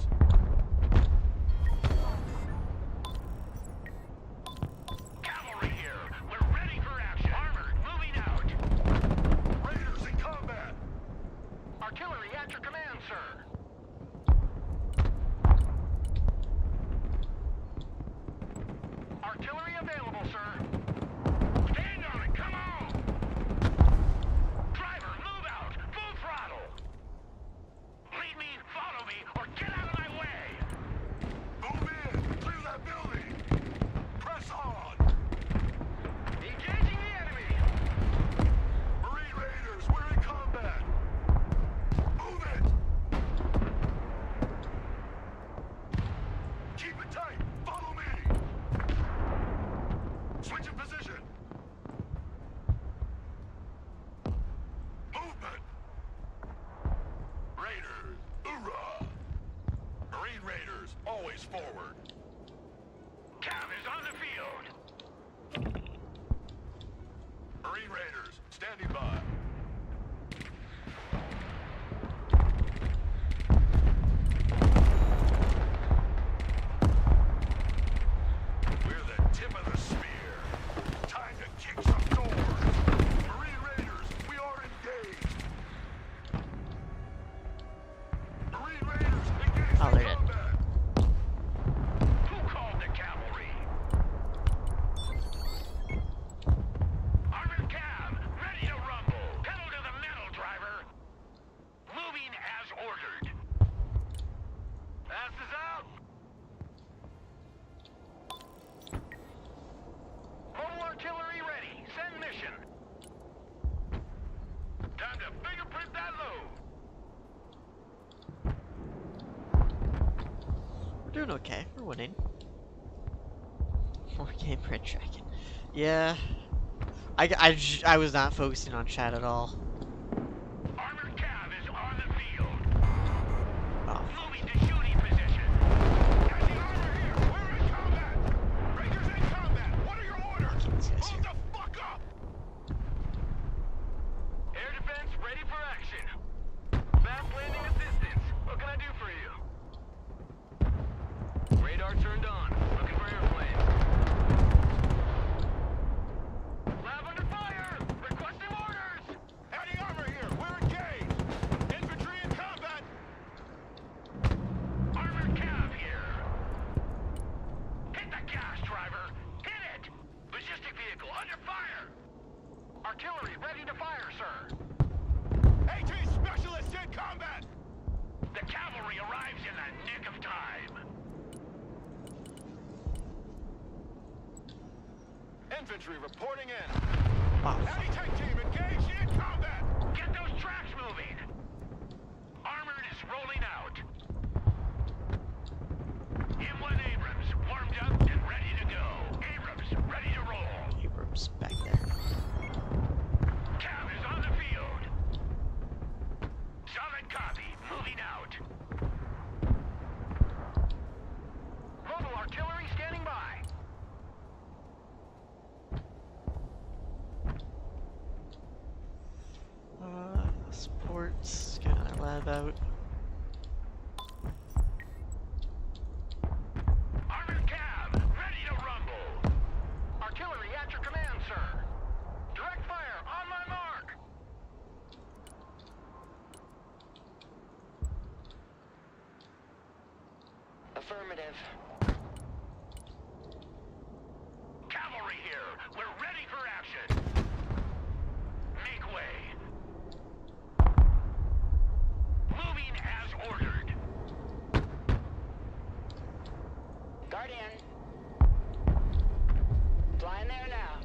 Cavalry here. We're ready for action. Armored, moving out. Raiders in combat. Artillery at your command, sir. Artillery available, sir. Stand on it, come on! Driver, move out! Full throttle! Lead me, follow me, or get out of my way! Move in, clear that building. Press on. Engaging the enemy! Marine Raiders, we're in combat. Move it. Keep it tight. Follow me. Switch in position. Movement. Raiders, hoorah. Marine Raiders, always forward. Cab is on the field! Marine Raiders, standing by. We're the tip of the spear. Time to kick some doors. Marine Raiders, we are engaged. Marine Raiders, engaged Oh, in they're dead. combat. Who called the cavalry? Armored cab, ready to rumble. Pedal to the metal, driver. Moving as ordered. Passes out. Mobile artillery ready. Send mission. Time to fingerprint that load. We're doing okay. We're winning. 4K print tracking. Yeah. I was not focusing on chat at all. Armored cab is on the field. Oh, Moving to shooting position. Catching armor here. We're in combat. Raiders in combat. What are your orders? these guys Move here. the fuck up. Air defense ready for action. Fast landing assistance. What can I do for you? Radar turned on. Looking for airplane. Lab under fire. Requesting orders. Heavy Artillery ready to fire, sir. AT specialists in combat! The cavalry arrives in the nick of time. Infantry reporting in. Wow. Anti-tank team engaged in combat! Get those tracks moving. Armored is rolling out. M1 Abrams warmed up and ready to go. Abrams ready to roll. Abrams back there. Cav is on the field. Solid copy. Moving out. Mobile artillery standing by. Sports, get our lab out. Armored Cav ready to rumble. Artillery at your command, sir. Direct fire on my mark. Affirmative. Cavalry here. We're ready for action. Make way. Moving as ordered. Guardian. Flying there now.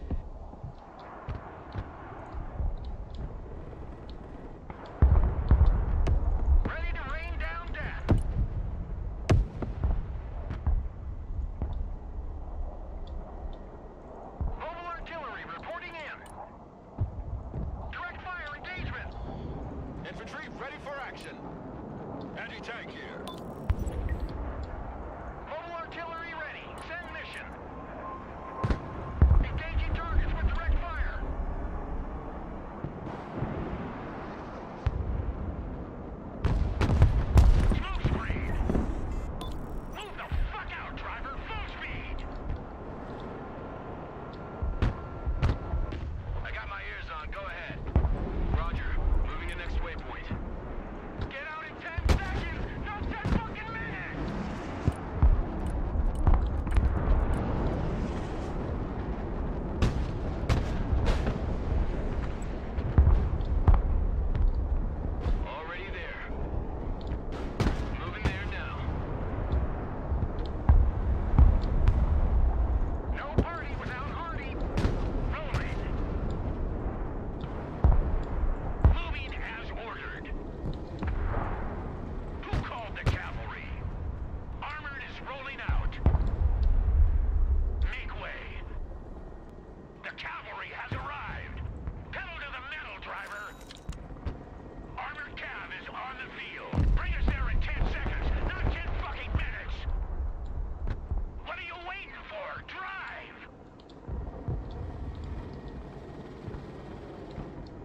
Ready to rain down death. Mobile artillery reporting in. Direct fire engagement. Infantry ready for action. Anti-tank here. Mobile artillery ready. Send mission. Engaging targets with direct fire. Smoke screen. Move the fuck out, driver. Full speed. I got my ears on. Go ahead. Roger. Moving to next waypoint. Get out in 10 seconds. Not 10 fucking minutes. Already there. Moving there now. No party without Hardy. Rolling. Moving as ordered. Who called the cavalry? Armored is rolling out. Make way. The cavalry has arrived. Pedal to the metal, driver. Armored Cav is on the field. Bring us there in 10 seconds, not 10 fucking minutes. What are you waiting for? Drive!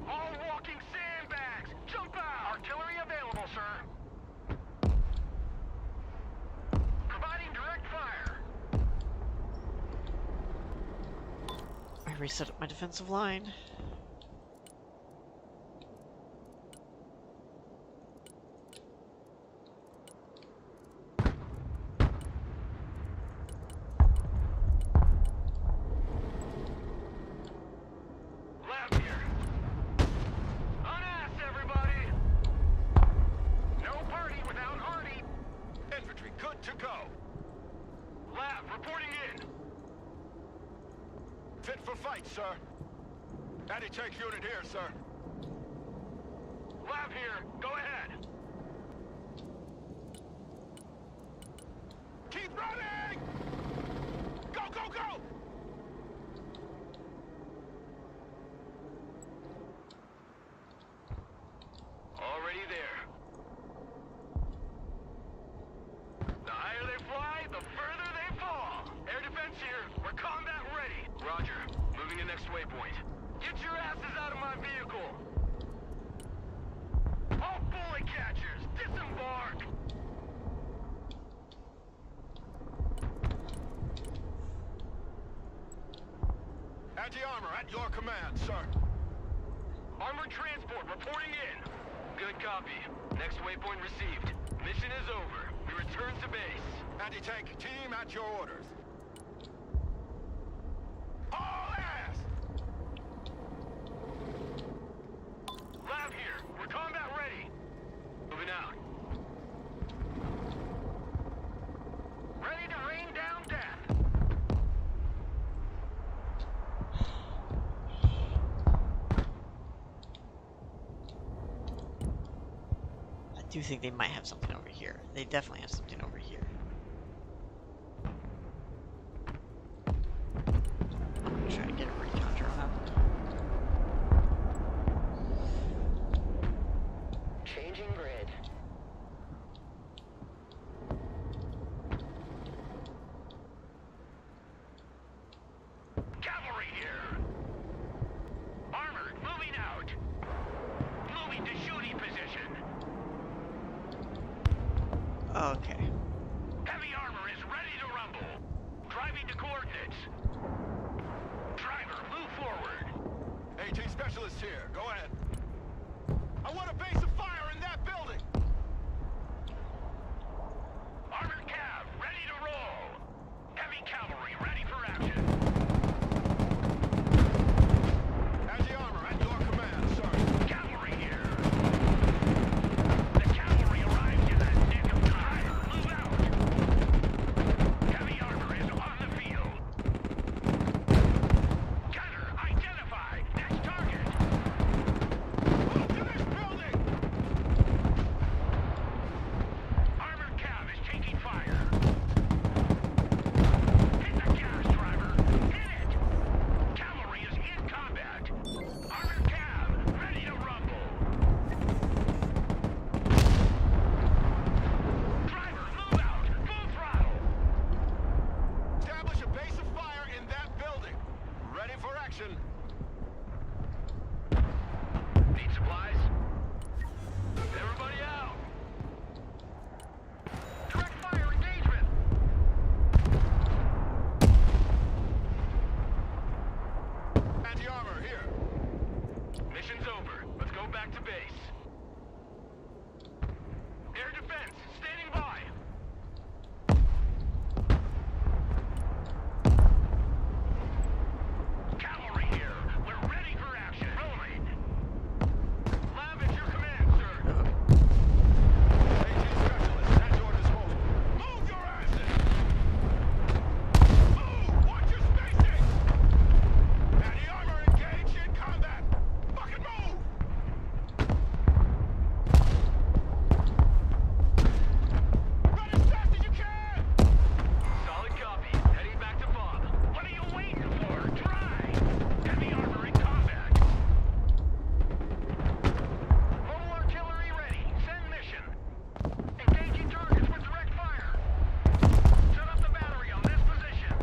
All walking sandbags! Jump out! Artillery available, sir. Providing direct fire. I reset up my defensive line. Lab here. On ass, everybody! No party without Hardy. Infantry good to go. Lab reporting in. Fit for fight, sir. Anti-tank unit here, sir. Lab here. Go ahead. Keep running! Go, go, go! Already there. The higher they fly, the further they fall. Air defense here. We're combat ready. Roger. Moving to next waypoint. Get your asses out of my vehicle. All bullet catchers, disembark. Anti-armor at your command, sir. Armored transport reporting in. Good copy. Next waypoint received. Mission is over. We return to base. Anti-tank team at your orders. All ass! do think they might have something over here. They definitely have something over here. I'm gonna try to get a recon drone up. Changing grid. Cavalry here. Armored, moving out. Moving to shooting position. Okay. Heavy armor is ready to rumble. Driving to coordinates. Driver, move forward. AT specialist here. Go ahead. I want a base of fire in that building. Armored cav, ready to roll. Heavy cavalry, ready for action. Anti-armor at your command, sir. Cavalry here. The cavalry arrives in the nick of time. Move out. Heavy armor is on the field. Gunner identified. Next target. Move to this building. Armored cav is taking fire. Hit the gas, driver. Hit it. Cavalry is in combat. Armored cav, ready to rumble. Driver, move out. Full throttle. Establish a base of fire in that building. Ready for action. Need supplies? Everybody out. Direct fire engagement. Anti-armor here. Mission's over. Let's go back to base. Air defense, standing by. Cavalry here. We're ready for action. Rolling. Lab at your command, sir. AT specialist at your disposal. Move your asses! Move! Watch your spacing! Anti-armor engaged in combat! Fucking move! Run as fast as you can! Solid copy. Heading back to Bob. What are you waiting for? Drive! Heavy armor in combat. Mobile artillery ready. Send mission. Engaging targets with direct fire. Set up the battery on this position.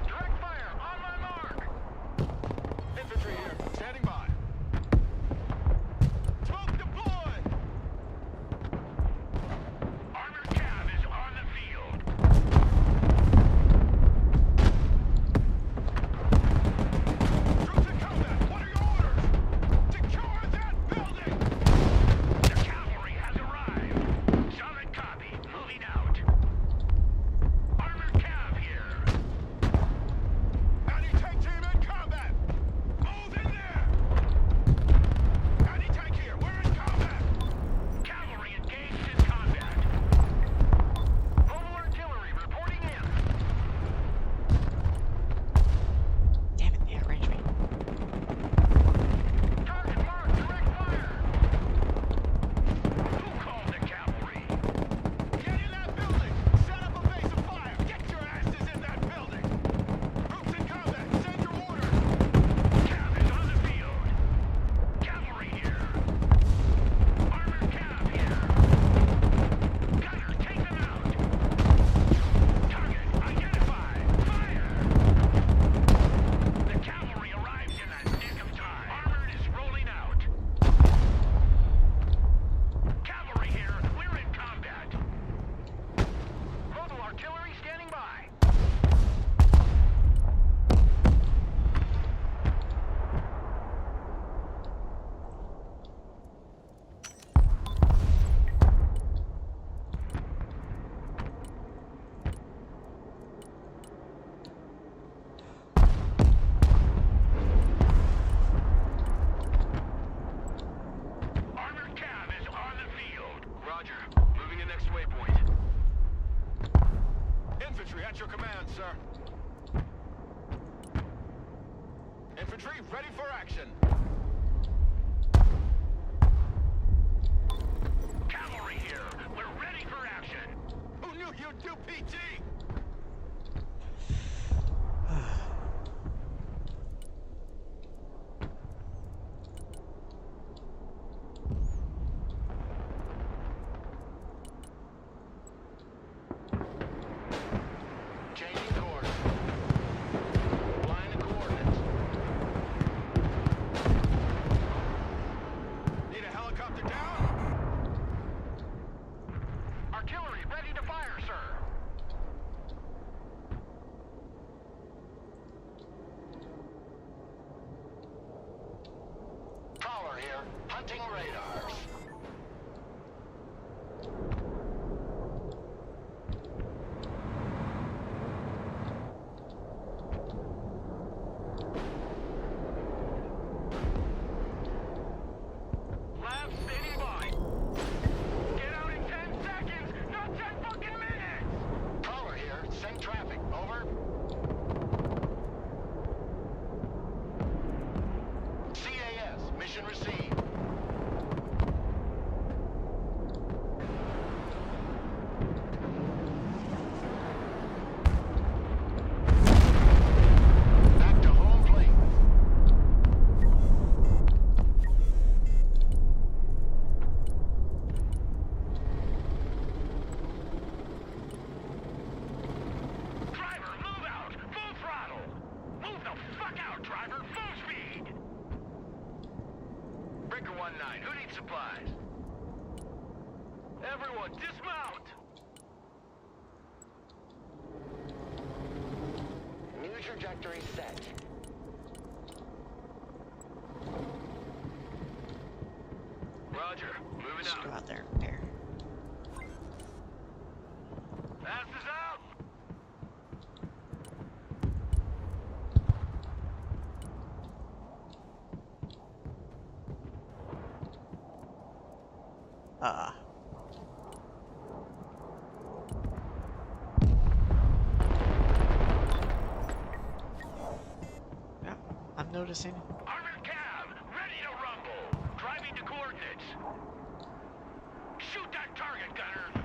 Direct fire on my mark. Infantry here, standing by. Smoke deployed! Armored cav is on the field. Troops in combat! What are your orders? Secure that building! The cavalry has arrived. Solid copy. Moving out. Armored cav here. Anti-tank team in combat! Move in there! Anti-tank here, we're in combat! Cavalry engaged in combat. Mobile artillery reporting in. Damn it, they outranged me. Target marked. Direct fire. Who called the cavalry? Get in that building! Set up a base of fire! Get your asses in that building! Troops in combat, send your orders! Cav is on the field. Cavalry here. Armored cav here. Gunner, take them out. Target identified. Fire. The cavalry arrives in the nick of time. Armored is rolling out. Cavalry here. We're in combat. Mobile artillery standing by. Armored cav is on the field. Roger. Moving to next waypoint. Infantry at your command, sir. Infantry ready for action. Cavalry UPT! Changing course. Line of coordinates. Need a helicopter down? Artillery ready to fire, sir. Prowler here, hunting radars. Lab standing by. Get out in 10 seconds, not 10 fucking minutes! Prowler here, send traffic, over. CAS, mission received. Back to home plate. Driver, move out! Full throttle! Move the fuck out, driver! Full speed! Breaker 1-9, who needs supplies? Everyone, dismount! New trajectory set. Roger, moving Just go out. out there and repair. Pass is out! Yeah, I'm noticing. Armored cab, ready to rumble. Driving to coordinates. Shoot that target, gunner.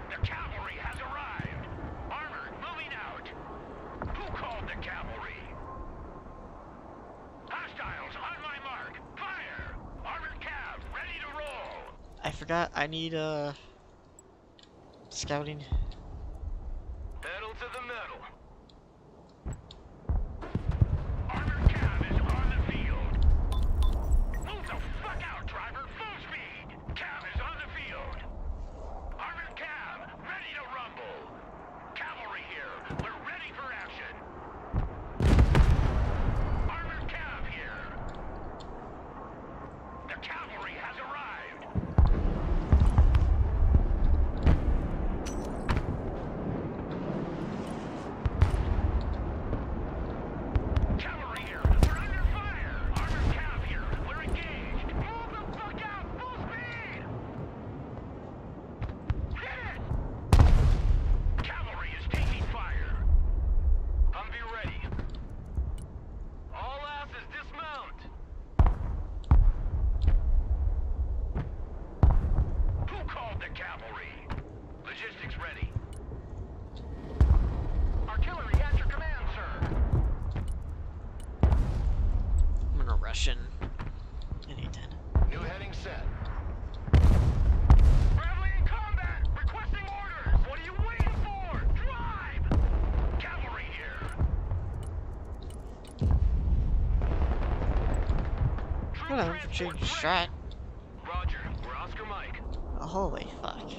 The cavalry has arrived. Armored, moving out. Who called the cavalry? Hostiles, on my mark. Fire! Armored cab, ready to roll. I forgot I need scouting. Pedal to the metal. Armored cab is on the field. Move the fuck out, driver. Full speed. Cab is on the field. Armored cab, ready to rumble. Cavalry here. We're ready for action. Armored cab here. The cavalry has arrived. Cavalry here. We're under fire. Armored cab here. We're engaged. Move the fuck out. Full speed. Hit it. Cavalry is taking fire. Humvee ready. All asses dismount. Who called the cavalry? Logistics ready. Artillery at your command, sir. I'm gonna rush in. Any 10. New heading set. Well, change strat. Roger, we're Oscar Mike. Oh, holy fuck.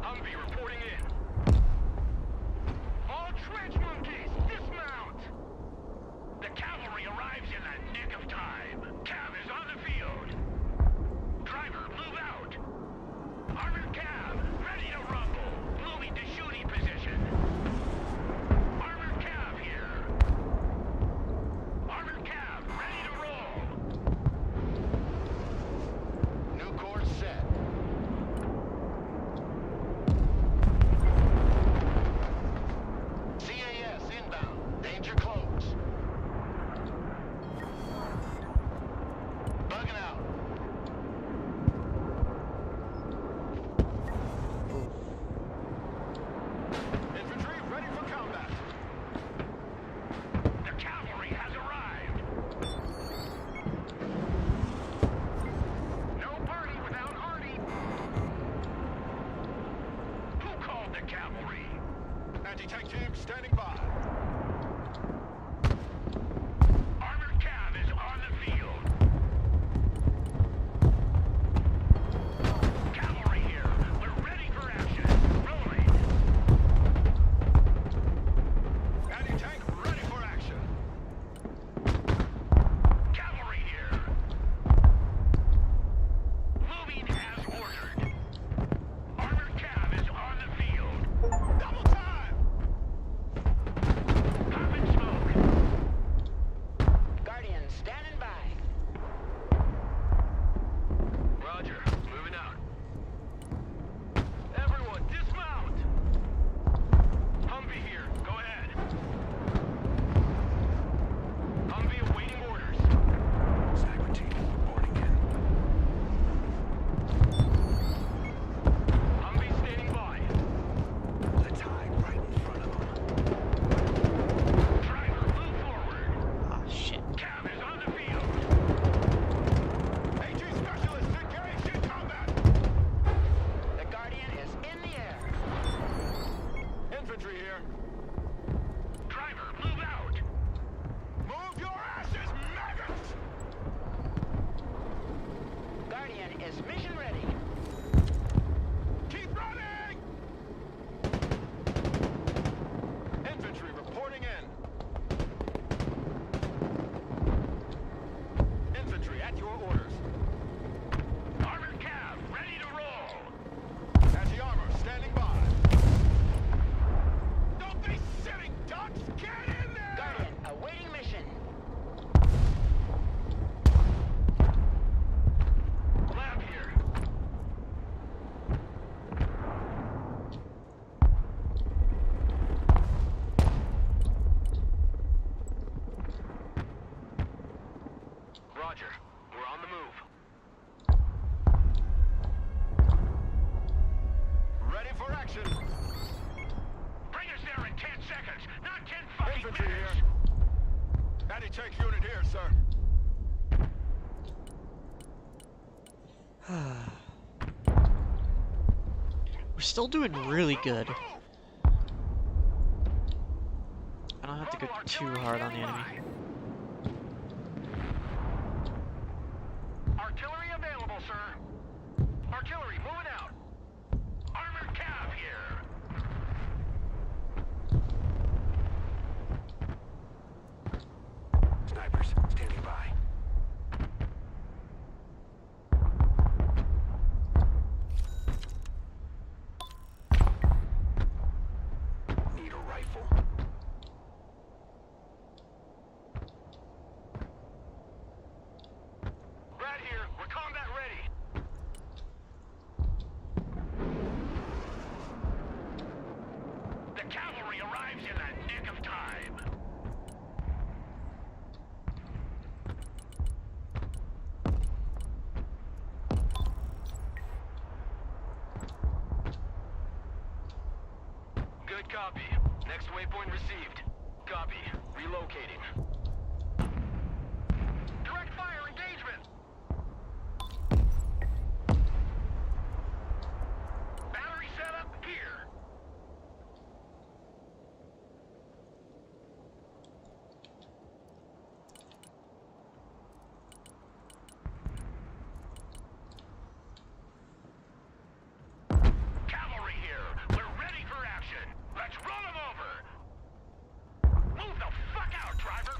Humvee reporting in. All trench monkeys, dismount! The cavalry arrives in the nick of time. Cab is on the field. Driver, move out. Armored cab, ready to rumble. Moving to shooting position. Armored cab here. Armored cab, ready to roll. Anti-tank team standing by. Armored cav is on the field. Cavalry here. We're ready for action. Rolling. Anti-tank ready for action. Cavalry here. Moving as ordered. Armored cav is on the field. Double time! Pop and smoke. Guardian standing by. Roger. Moving out. Everyone, dismount! Humvee here. Go ahead. Humvee awaiting orders. Sniper team reporting in. Humvee standing by. The tide right in front of them. Driver, move forward. Ah, shit. Cav is on the field. AG specialists engaged in combat! The Guardian is in the air. Infantry here. Driver, move out. Move your asses, maggots! Guardian is mission ready. Keep running! Infantry reporting in. Infantry at your orders. Armored cav, ready to roll. Anti-armor standing by. Don't be sitting ducks! Get in there! Guardian awaiting mission. Lab here. Roger. We're on the move. Ready for action. Bring us there in 10 seconds, not 10 fucking Infantry minutes. here. Anti-tank unit here, sir. We're still doing really good. I don't have to go too hard on the enemy. Artillery available, sir. Artillery moving out. Armored cav here. Snipers standing by. Need a rifle. Right here. We're combat ready. The cavalry arrives in the nick of time. Good copy. Next waypoint received. Copy. Relocating. Direct fire engagement. Battery setup here. Cavalry here. We're ready for action. Let's run them over. Move the fuck out, driver.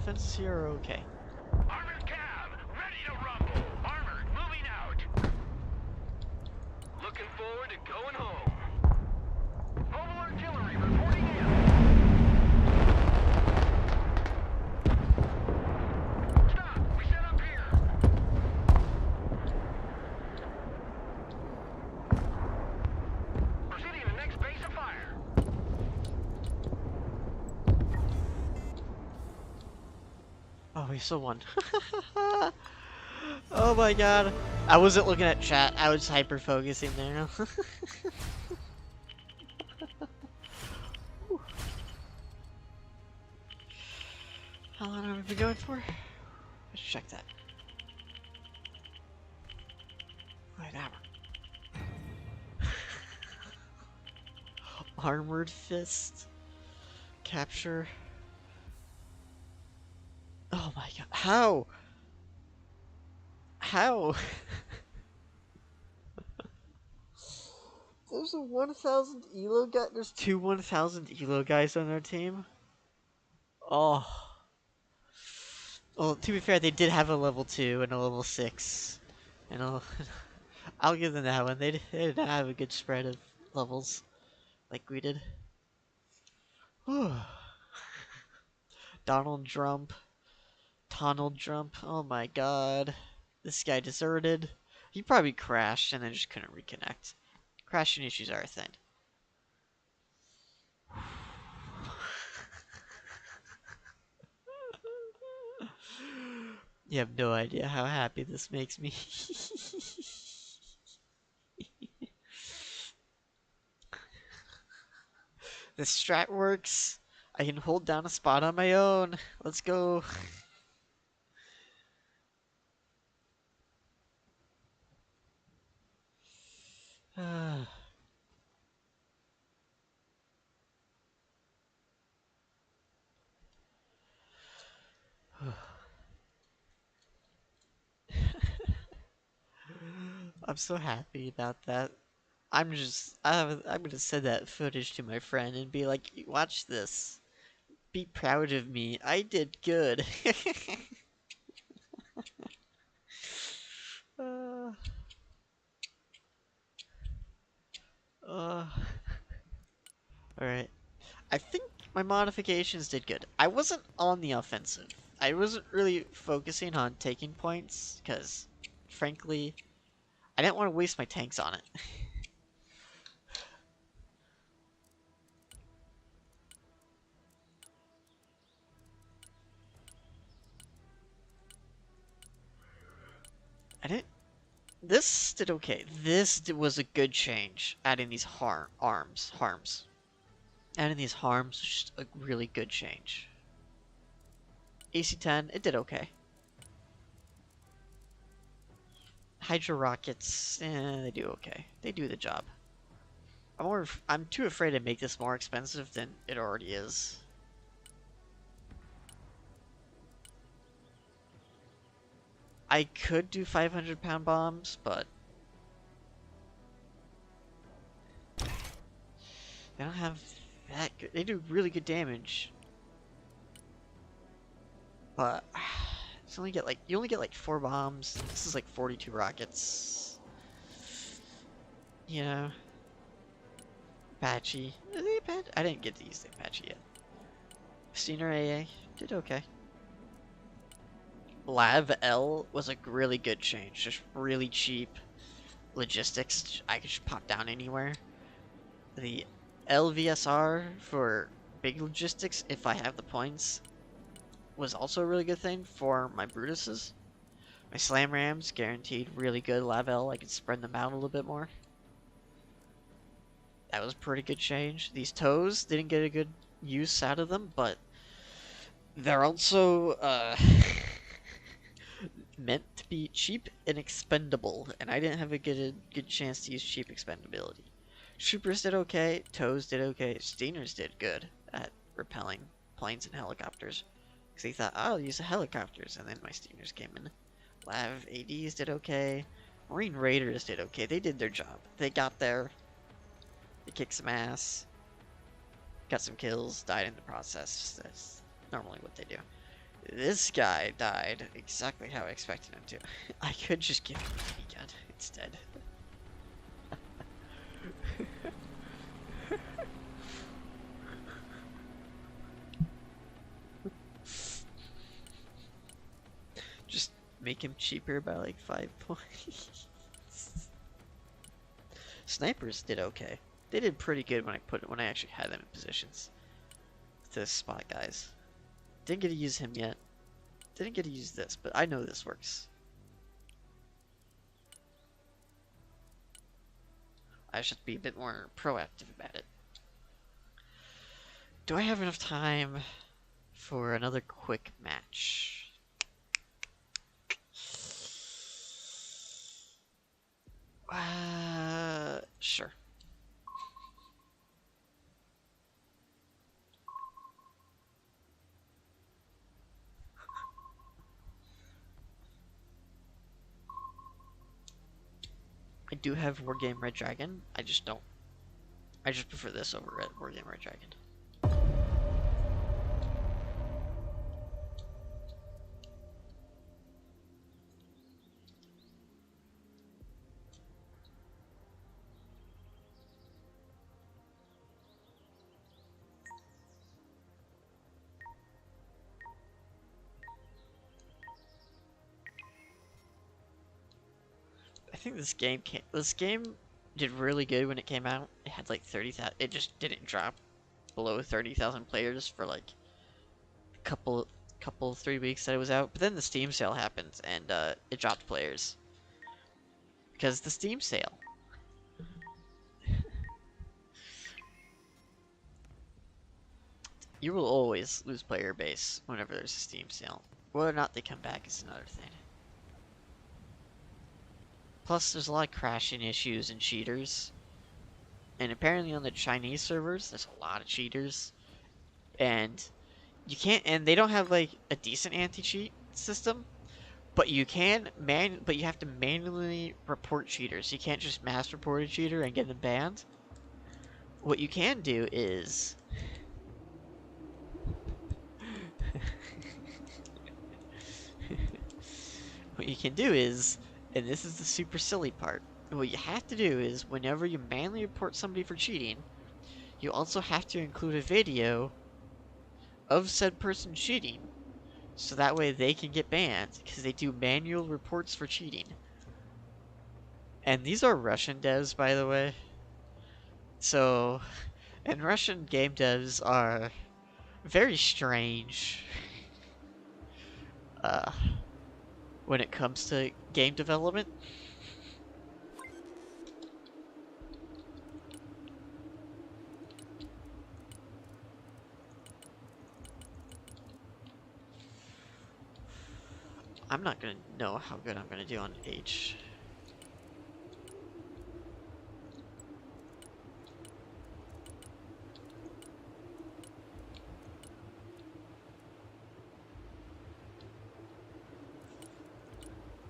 defenses here are okay. Armored cab, ready to rumble. Armored, moving out. Looking forward to going home. Mobile artillery reporting in. Stop, we set up here. Proceeding to the next base of fire. Oh, we still won. Oh my god. I wasn't looking at chat. I was hyper focusing there. How long have we been going for? Let's check that. Wait, hour. Armored fist. Capture. Oh my god. How? How? There's a 1,000 elo guy. There's two 1,000 elo guys on our team. Oh. Well, to be fair, they did have a level 2 and a level 6. And I'll give them that one. They didn't have a good spread of levels like we did. Whew. Donald Trump. Oh my god. This guy deserted. He probably crashed and then just couldn't reconnect. Crashing issues are a thing. You have no idea how happy this makes me. The strat works. I can hold down a spot on my own. Let's go. I'm so happy about that. I'm gonna send that footage to my friend and be like, watch this. Be proud of me. I did good. uh, Alright. I think my modifications did good. I wasn't on the offensive. I wasn't really focusing on taking points, because, frankly, I didn't want to waste my tanks on it. I didn't... This did okay. Was a good change, adding these harms. Adding these harms was just a really good change. AC-10, it did okay. Hydro rockets, they do okay. They do the job. I'm too afraid to make this more expensive than it already is. I could do 500-pound bombs, but they don't have that good. They do really good damage, but you only get like 4 bombs. This is like 42 rockets. You know, Apache. I didn't get to use the Apache yet. Steiner AA did okay. Lav L was a really good change. Just really cheap logistics. I could just pop down anywhere. The LVSR for big logistics, if I have the points, was also a really good thing for my Brutuses. My Slam Rams, guaranteed really good Lav L. I could spread them out a little bit more. That was a pretty good change. These toes didn't get a good use out of them, but they're also meant to be cheap and expendable, and I didn't have a good chance to use cheap expendability. Troopers did okay, toes did okay, Steiners did good at repelling planes and helicopters. Because they thought, oh, I'll use the helicopters, and then my Steiners came in. Lav ADs did okay. Marine Raiders did okay. They did their job. They got there. They kicked some ass. Got some kills. Died in the process. That's normally what they do. This guy died exactly how I expected him to. I could just give him a mini gun instead. Just make him cheaper by like 5 points. Snipers did okay. They did pretty good when I actually had them in positions to spot guys. Didn't get to use him yet. Didn't get to use this, but I know this works. I should be a bit more proactive about it. Do I have enough time for another quick match? Sure. I do have Wargame Red Dragon. I just prefer this over Wargame Red Dragon. I think this game did really good when it came out. It had like 30,000. It just didn't drop below 30,000 players for like a couple 3 weeks that it was out. But then the Steam sale happened and it dropped players because the Steam sale. You will always lose player base whenever there's a Steam sale. Whether or not they come back is another thing. Plus, there's a lot of crashing issues and cheaters. And apparently on the Chinese servers, there's a lot of cheaters. And and they don't have like a decent anti-cheat system. But you have to manually report cheaters. You can't just mass report a cheater and get them banned. What you can do is and this is the super silly part, what you have to do is, whenever you manually report somebody for cheating, you also have to include a video of said person cheating, so that way they can get banned, because they do manual reports for cheating. And these are Russian devs, by the way. So, and Russian game devs are very strange. When it comes to game development. I'm not gonna know how good I'm gonna do on H.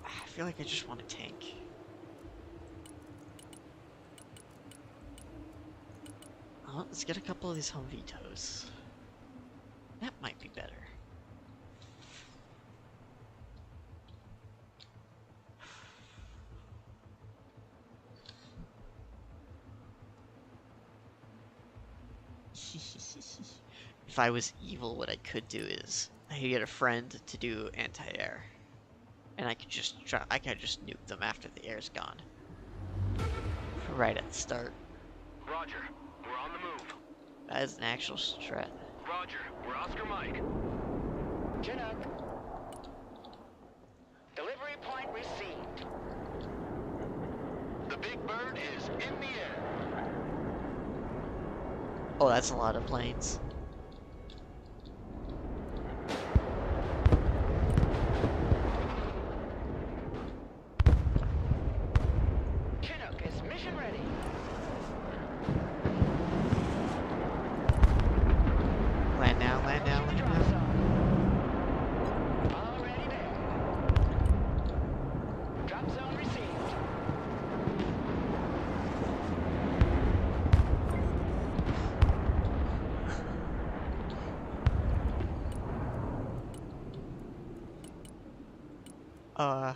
I feel like I just want a tank. Let's get a couple of these Humvitos. That might be better. If I was evil, what I could do is I could get a friend to do anti-air. And I could just nuke them after the air's gone. Right at the start. Roger. We're on the move. That is an actual strat. Roger. We're Oscar Mike. Chinook. Delivery point received. The Big Bird is in the air. Oh, that's a lot of planes. Chinook is mission ready. Land now, land now, land Drop now. zone. Already there. Drop zone received. Uh.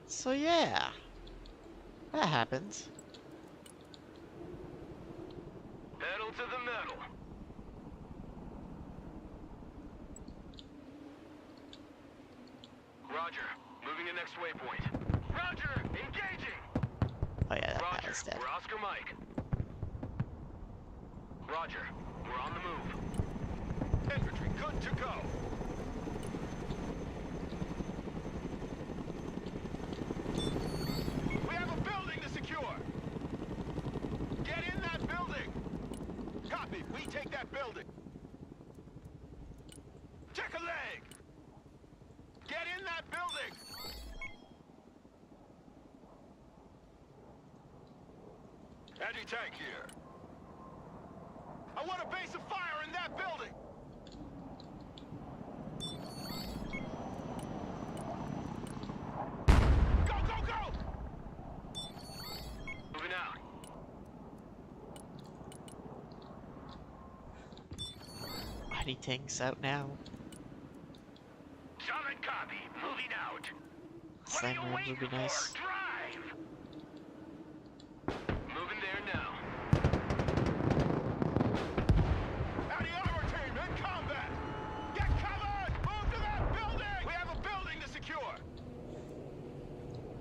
So yeah, that happens. Pedal to the metal. Roger. Moving to next waypoint. Roger! Engaging! Oh yeah, that Roger. guy's dead. We're Oscar Mike. Roger. We're on the move. Infantry, good to go. We have a building to secure. Get in that building. Copy. We take that building. Check a leg. Get in that building. Anti-tank here. I want a base of fire in that building. Go, go, go! Moving out. Any tanks out now? Solid copy. Moving out. What are Slam you rams waiting would be for? nice. Drive! Moving there now. Anti-armor team in combat! Get covered! Move to that building! We have a building to secure!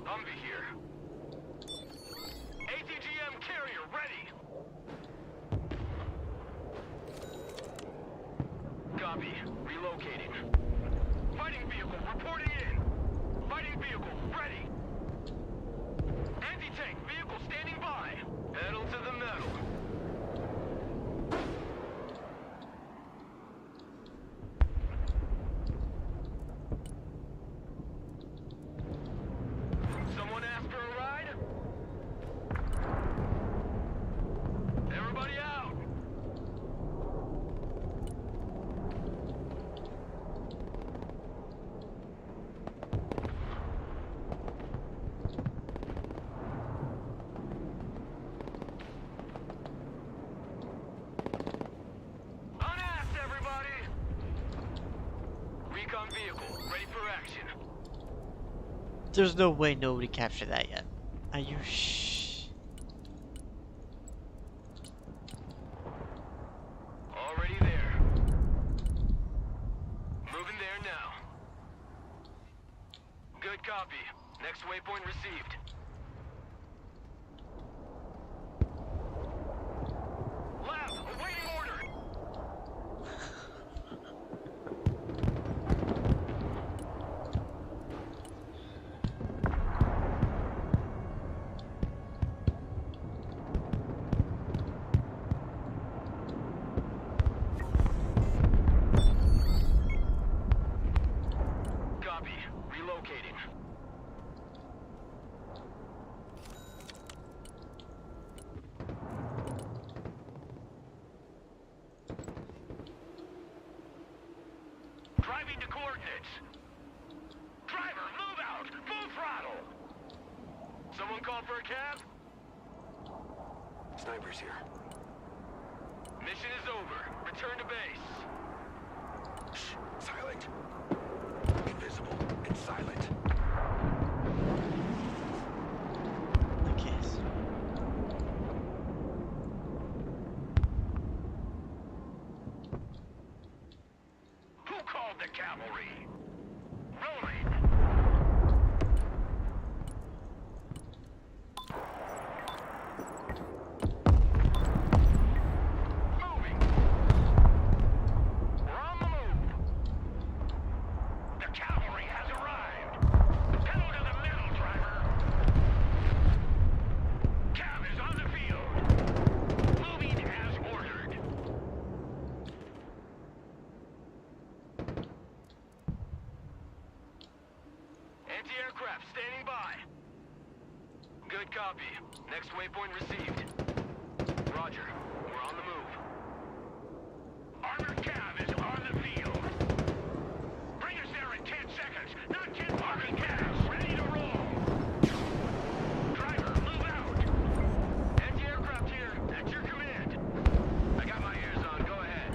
Humvee here. ATGM carrier ready. Copy. Relocating. Fighting vehicle reporting in. Fighting vehicle ready. Anti-tank vehicle standing by. Pedal to the metal. Someone asked for a ride? Everybody out! Unasked, everybody! Recon vehicle, ready for action. There's no way nobody captured that yet. Are you Already there. Moving there now. Good copy. Next waypoint received. Lab, awaiting order. Copy. Relocating. Driving to coordinates. Driver, move out! Full throttle! Someone call for a cab? Snipers here. Mission is over. Return to base. Shh, silent. Invisible and silent. the case? Who called the cavalry? Rolling. Moving. We're on the move. The cavalry has arrived. Pedal to the metal, driver. Cav is on the field. Moving as ordered. Anti-aircraft standing by. Good copy. Next waypoint received. Roger. We're on the move. Armored cav is on the field. Bring us there in 10 seconds. Not 10 parking cabs. Ready to roll. Driver, move out. Anti-aircraft here. At your command. I got my ears on. Go ahead.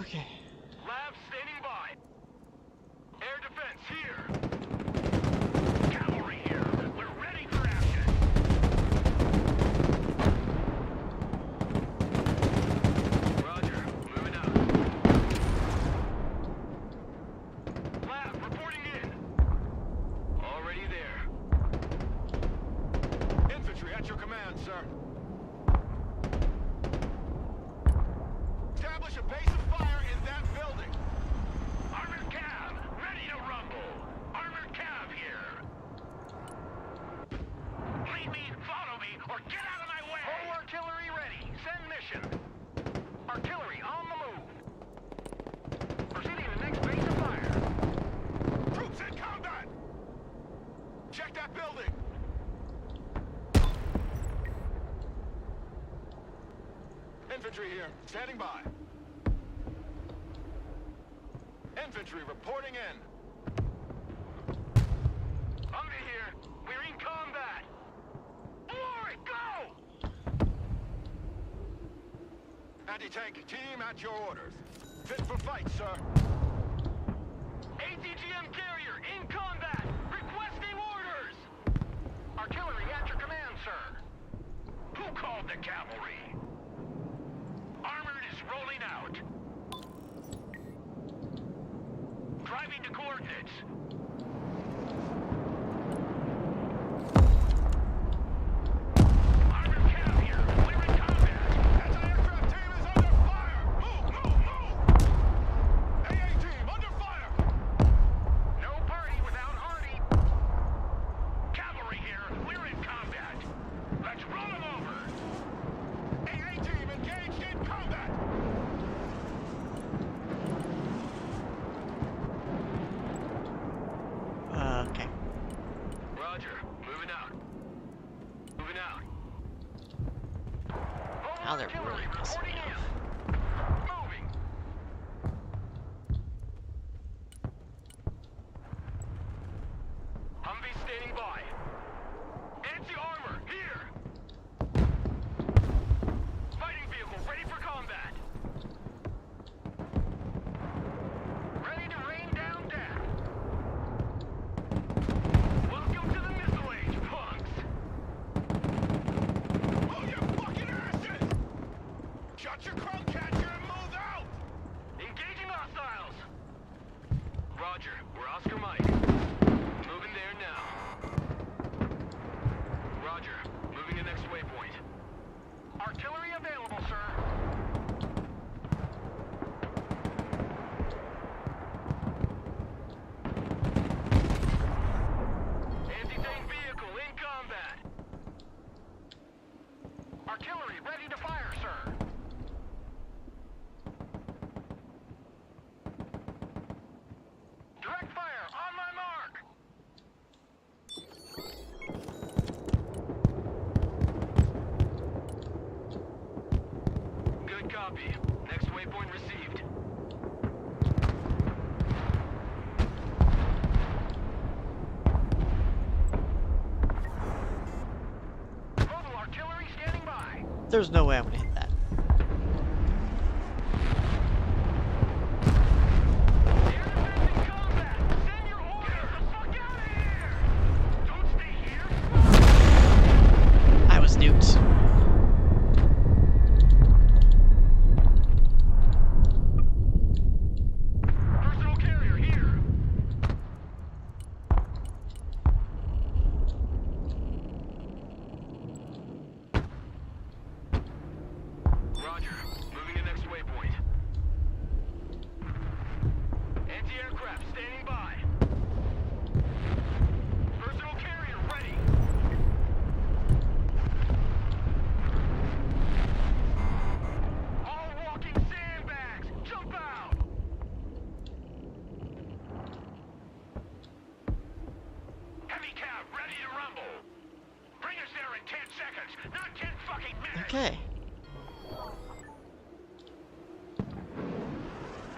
Okay. Lab standing by. Air defense here. Cavalry here. We're ready for action. Roger. Moving out. Lab reporting in. Already there. Infantry at your command, sir. Establish a base of fire in that building. Armored cab, ready to rumble. Armored cab here. Lead me, follow me, or get out of my way. Whole artillery ready. Send mission. Artillery on the move. Proceeding to the next base of fire. Troops in combat! Check that building! Infantry here, standing by. Infantry reporting in. Humvee here. We're in combat. Glory, go! Anti-tank team at your orders. Fit for fight, sir. ATGM carrier in combat. Requesting orders. Artillery at your command, sir. Who called the cavalry? Armored is rolling out. Driving to coordinates. Armored cab here. We're in combat. Anti-aircraft team is under fire! Move, move, move! AA team under fire! No party without Artie. Cavalry here. We're in combat. Let's run them over. AA team engaged in combat! Okay. Roger. Moving out. Moving out. Now they're really pissing me off. Moving. Humvee standing by. Anti-armor here. Fighting vehicle ready for combat. Ready to rain down death. Welcome to the Missile Age, punks. Oh, you fucking asses! Shut your crumb catcher and move out! Engaging hostiles. Roger, we're Oscar Mike. Moving there now. Roger, moving to next waypoint. Artillery available, sir. Anti-tank vehicle in combat. Artillery ready to fire, sir. Direct fire on my mark. Good copy. Next waypoint received. Mobile artillery standing by. There's no way I'm gonna hit that. Air defense in combat. Send your orders. Get the fuck out of here. Don't stay here. I was nuked. Personal carrier here. Roger. Moving to next waypoint. Anti-aircraft standing by. Personal carrier ready. All walking sandbags. Jump out. Heavy cab ready to rumble. Bring us there in 10 seconds, not 10 fucking minutes. Okay.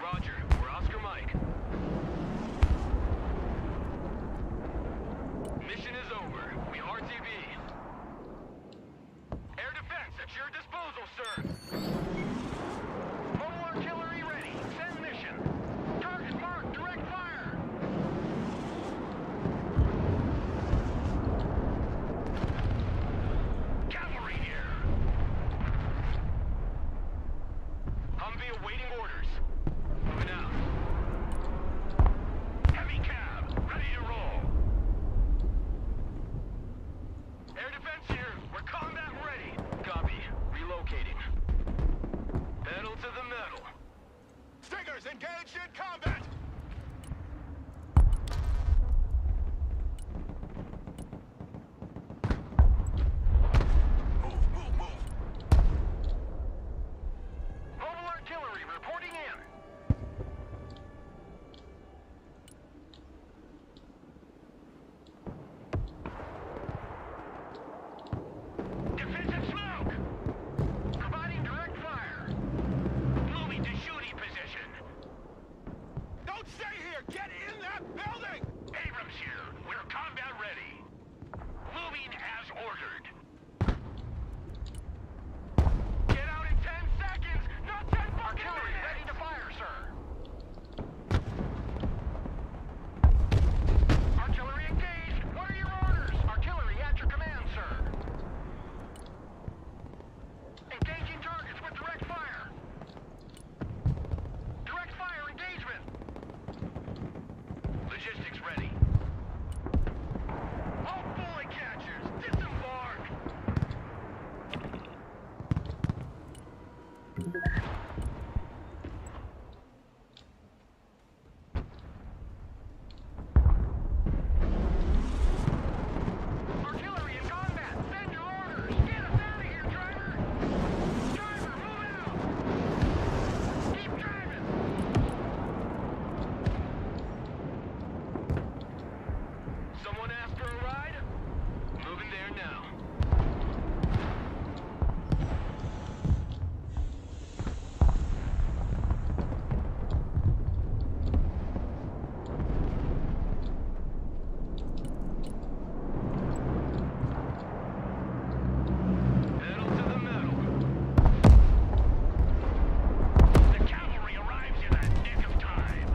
Roger, we're Oscar Mike. Mission is over. We RTB. Air defense at your disposal, sir. Mobile artillery ready. Send awaiting orders. Moving out. Heavy cab, ready to roll. Air defense here. We're combat ready. Copy. Relocating. Pedal to the metal. Stingers engaged in combat! Move, move, move! Mobile artillery reporting in. Defensive smoke! Providing direct fire. Moving to shooting position. Don't stay here! Get in that building! Abrams here. We're combat ready. Moving as ordered. Get out in 10 seconds! Not 10 artillery ready to fire, sir. Artillery engaged. What are your orders? Artillery at your command, sir. Engaging targets with direct fire. Direct fire engagement. Logistics ready. All bullet catchers, disembark! Artillery in combat! Send your orders! Get us out of here, driver! Driver, move out! Keep driving! Someone asked for a ride? Moving there now. Pedal to the metal. The cavalry arrives in the nick of time.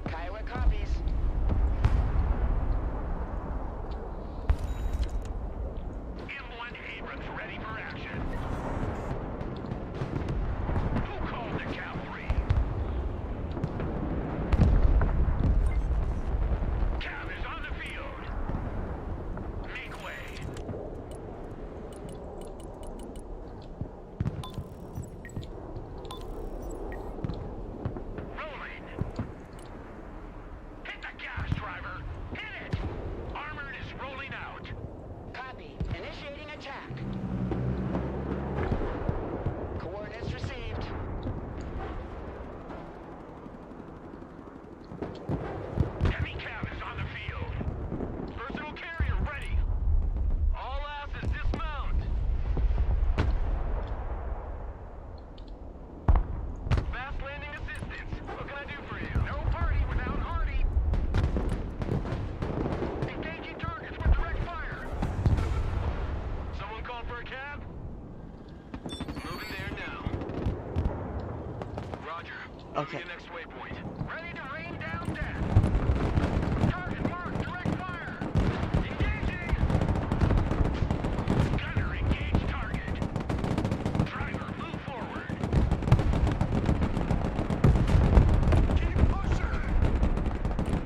Kiowa copies. M1 Abrams ready for action. Who called the cavalry? Cav is on the field. Make way. Rolling. Hit the gas, driver. Hit it. Armored is rolling out. Copy. Initiating attack. Coordinates received. Heavy cab is on the field. Personal carrier ready. All asses dismount. Fast landing assistance. What can I do for you? No party without Hardy. Engaging targets with direct fire. Someone called for a cab? Moving there now. Roger. Okay. Moving to next waypoint. Ready to rain down death. Target marked. Direct fire. Engaging. Gunner engage target. Driver move forward. Keep pushing!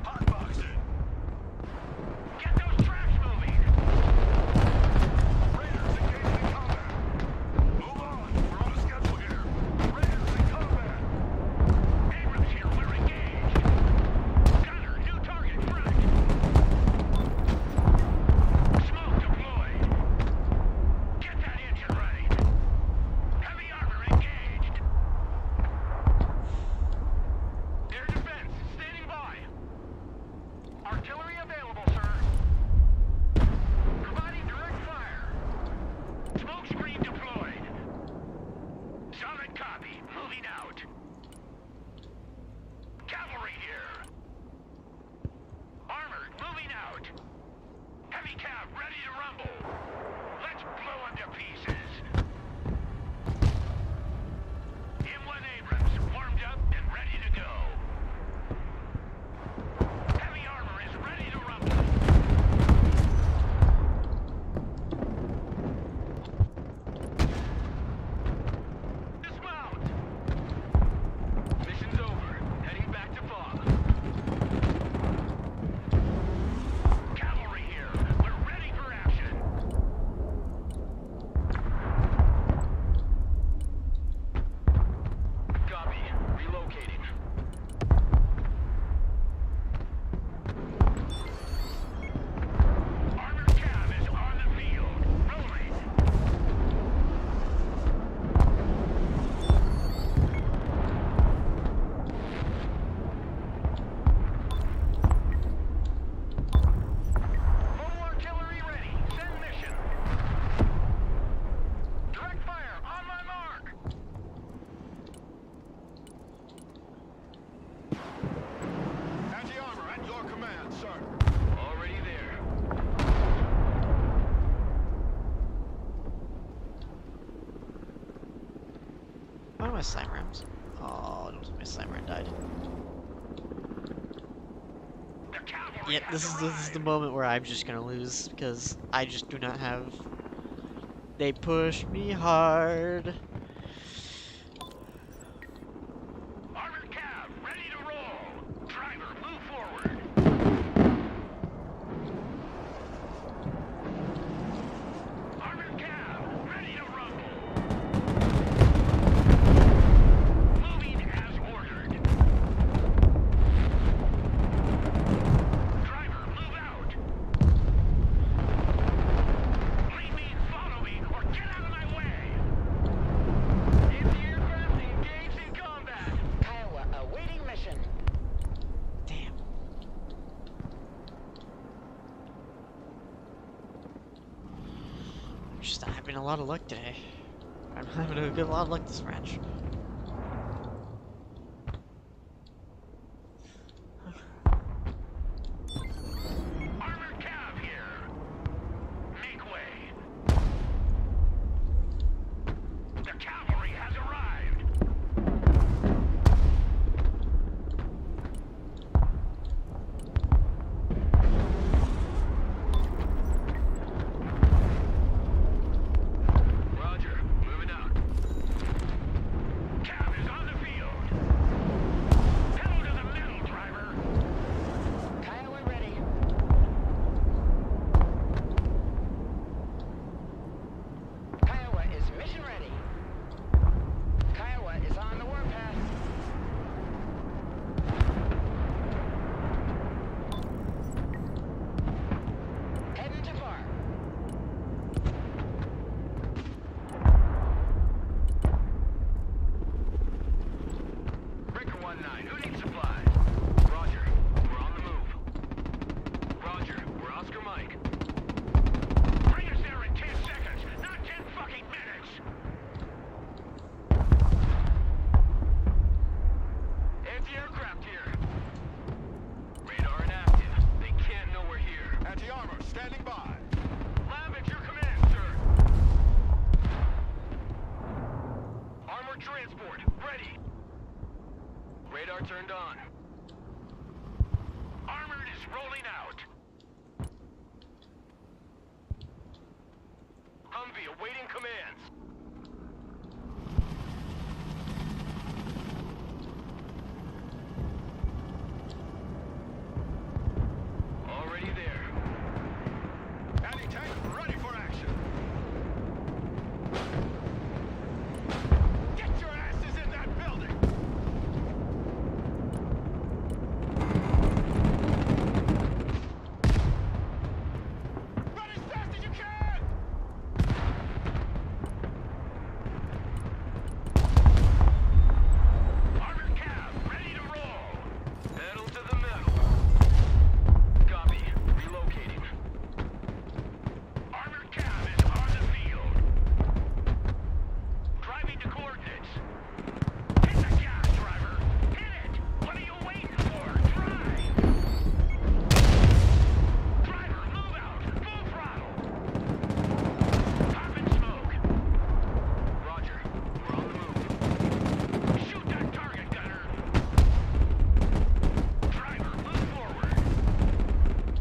Hotboxing! Get those tracks moving. Raiders engaged in combat! Move on! We're on a schedule here! Raiders in combat! Abrams my slime rounds. Oh, my slime round died. The cavalry Yeah, has this is arrived. the moment where I'm just gonna lose because I just do not have. They push me hard. Armored cab, ready to roll. Driver, move forward. Armored cab, ready to rumble. Moving as ordered. Driver, move out. Lead me, follow me, or get out of my way. Anti-aircraft engaged in combat. Kiowa awaiting mission. Damn. I'm just not having a lot of luck today. I'm having a good lot of luck this match. Armored cab here. Make way. The cavalry has arrived. Roger. Moving out. Cab is on the field. Pedal to the metal, driver. Kiowa ready. Kiowa is mission ready. Kiowa is on the warpath. Heading to far. Breaker 1-9, who needs supplies? Roger. We're on the move. Roger. We're Oscar Mike. Bring us there in 10 seconds, not 10 fucking minutes. Anti-aircraft here. Radar inactive. They can't know we're here. Anti-armor, standing by. Lab at your command, sir. Armored transport, ready. Radar turned on. Armored is rolling out. Humvee awaiting commands. Already there. Anti-tank ready for action. Get your asses in that building. Run as fast as you can. Armored cab, ready to roll. Pedal to the metal. Copy. Relocating. Armored cab is on the field. Driving to coordinates. Hit the gas, driver. Hit it. What are you waiting for? Drive. Driver, move out. Full throttle. Popping smoke. Roger. We're on the move. Shoot that target, gunner. Driver, move forward.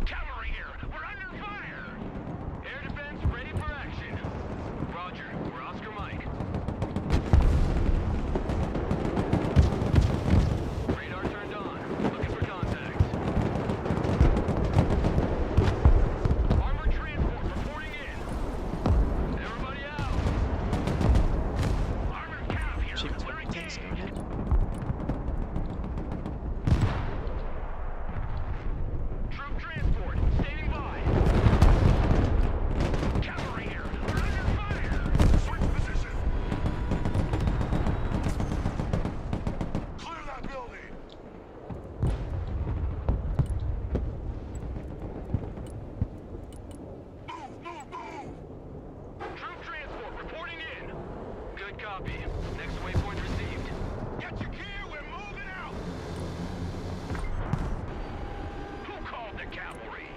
Cavalry here. We're under fire. Air defense ready for action. Roger. We're Oscar Mike. Radar turned on. Looking for contacts. Armored transport reporting in. Everybody out. Armored cab here. Achievements We're by tanks going engaged. in. Troop transport, standing by. Cavalry here. We're under fire. Switch position. Clear that building. Move. Troop transport reporting in. Good copy. Next waypoint received. Get your gear. We're moving out. Who called the cavalry?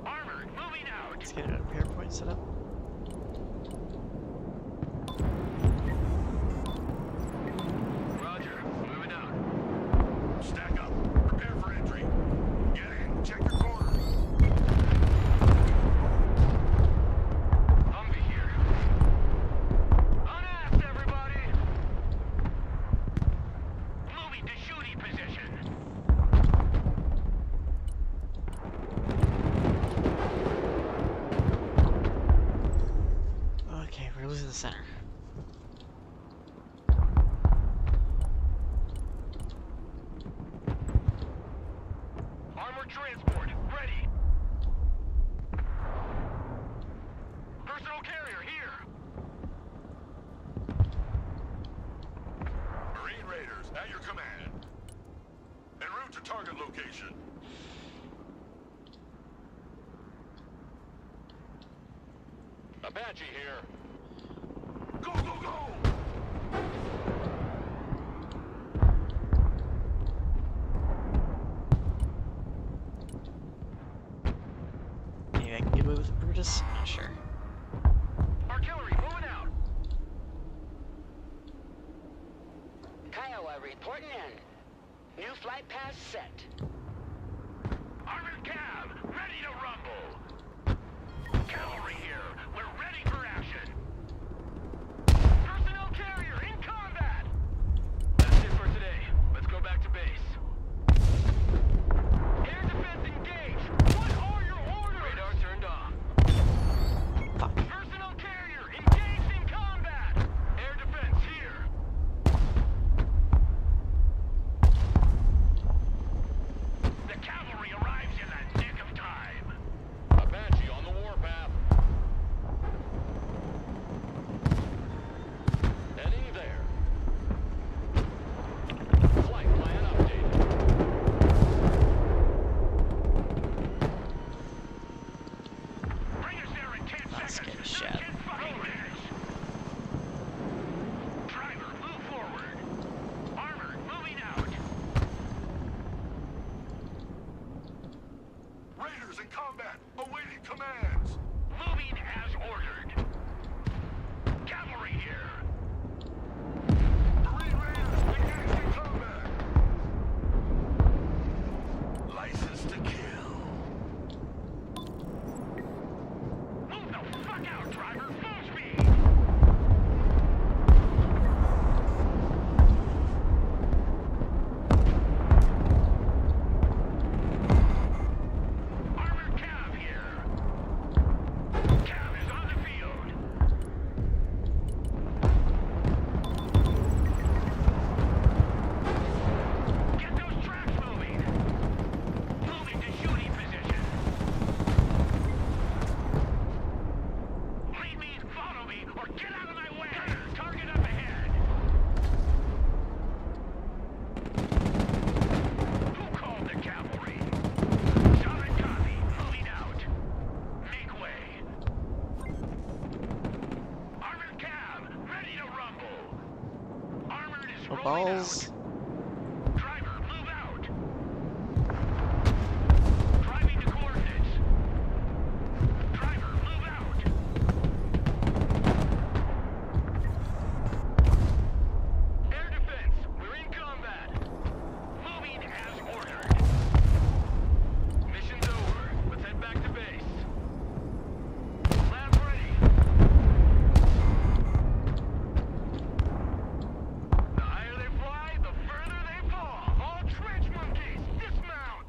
Armored, moving out. Let's get a repair point set up. location. Apache here. Go, go, go! Maybe I can get away with Brutus? I'm not sure. Artillery moving out. Kiowa reporting in. New flight path set. Armored cab, ready to rumble. Cavalry here. We're ready for action. Personnel carrier in combat. That's it for today. Let's go back to base. Air defense engaged. What are your orders? Radar turned off. Fuck. Personnel carrier engaged in combat. Air defense here. The cavalry arrives in the nick of time. Apache on the warpath. Heading there. Flight plan updated. Bring us there in 10 Let's seconds. get a shot. 10 fucking minutes. Driver, move forward. Armored, moving out. Raiders in combat, awaiting commands. Moving as ordered. Cavalry here. Marine Raiders engaged in combat. License to kill. Move the fuck out, driver. Full speed. Armored cav here. Cav is on the field. Get those tracks moving. Moving to shooting position. Lead me, follow me, or get out of my way. Target up ahead. Who called the cavalry? Solid copy. Moving out. Make way. Armored cab, ready to rumble. Armored is Oh, rolling balls. out. Driver, move out. Driving to coordinates. Driver, move out. Air defense, we're in combat. Moving as ordered. Mission's over. Let's head back to base. Lab ready. The higher they fly, the further they fall. All trench monkeys, dismount.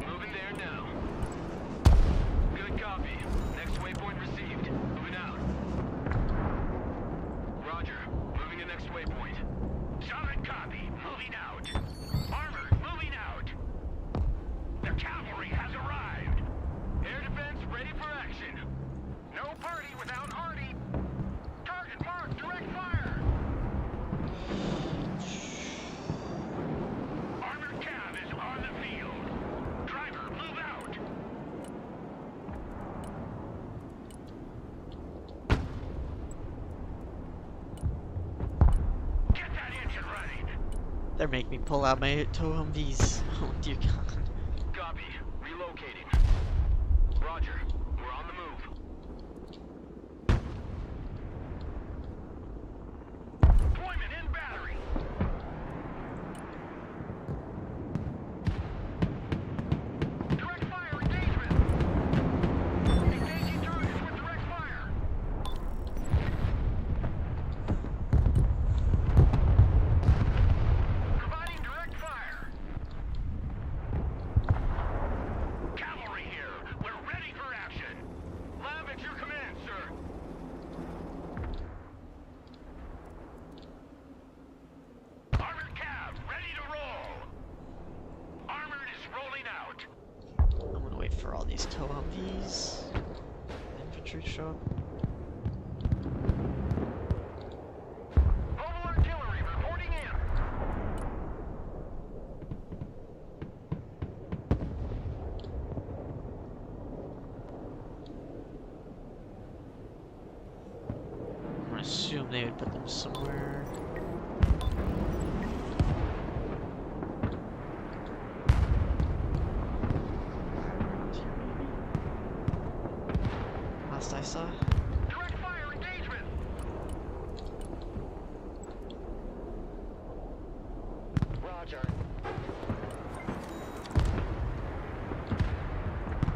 Moving there now. Good copy. Next waypoint received. Moving out. Roger. Moving to next waypoint. Solid copy. Moving out. Armored. Moving out. The cavalry has arrived. Air defense ready for action. No party without Artie. Target marked. Direct fire. Armored cav is on the field. Driver, move out. Get that engine running. They're making me pull out my tow Humvees. Oh dear God. Copy. Relocating. Roger. We're on the move. Deployment in battery. Direct fire engagement. Engaging targets with direct fire. Providing direct fire. Cavalry here. We're ready for action. Lab at your command, sir. Armored cav, ready to roll. Armored is rolling out. I'm gonna wait for all these tow Humvees. Infantry. infantry show up. Mobile artillery reporting in. I'm gonna assume they would put them somewhere. Last I saw. Direct fire engagement. Roger.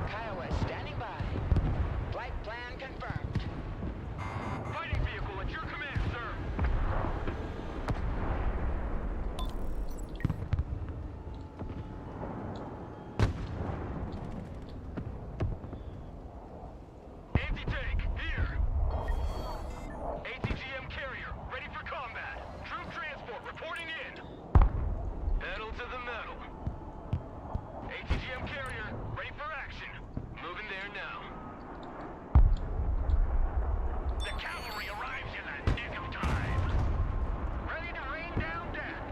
Kiowa standing by. Flight plan confirmed. Fighting vehicle at your command, sir. Anti-tank, here. ATGM carrier, ready for combat. Troop transport reporting in. Pedal to the metal. ATGM carrier, ready for action. Moving there now. The cavalry arrives in the nick of time. Ready to rain down death.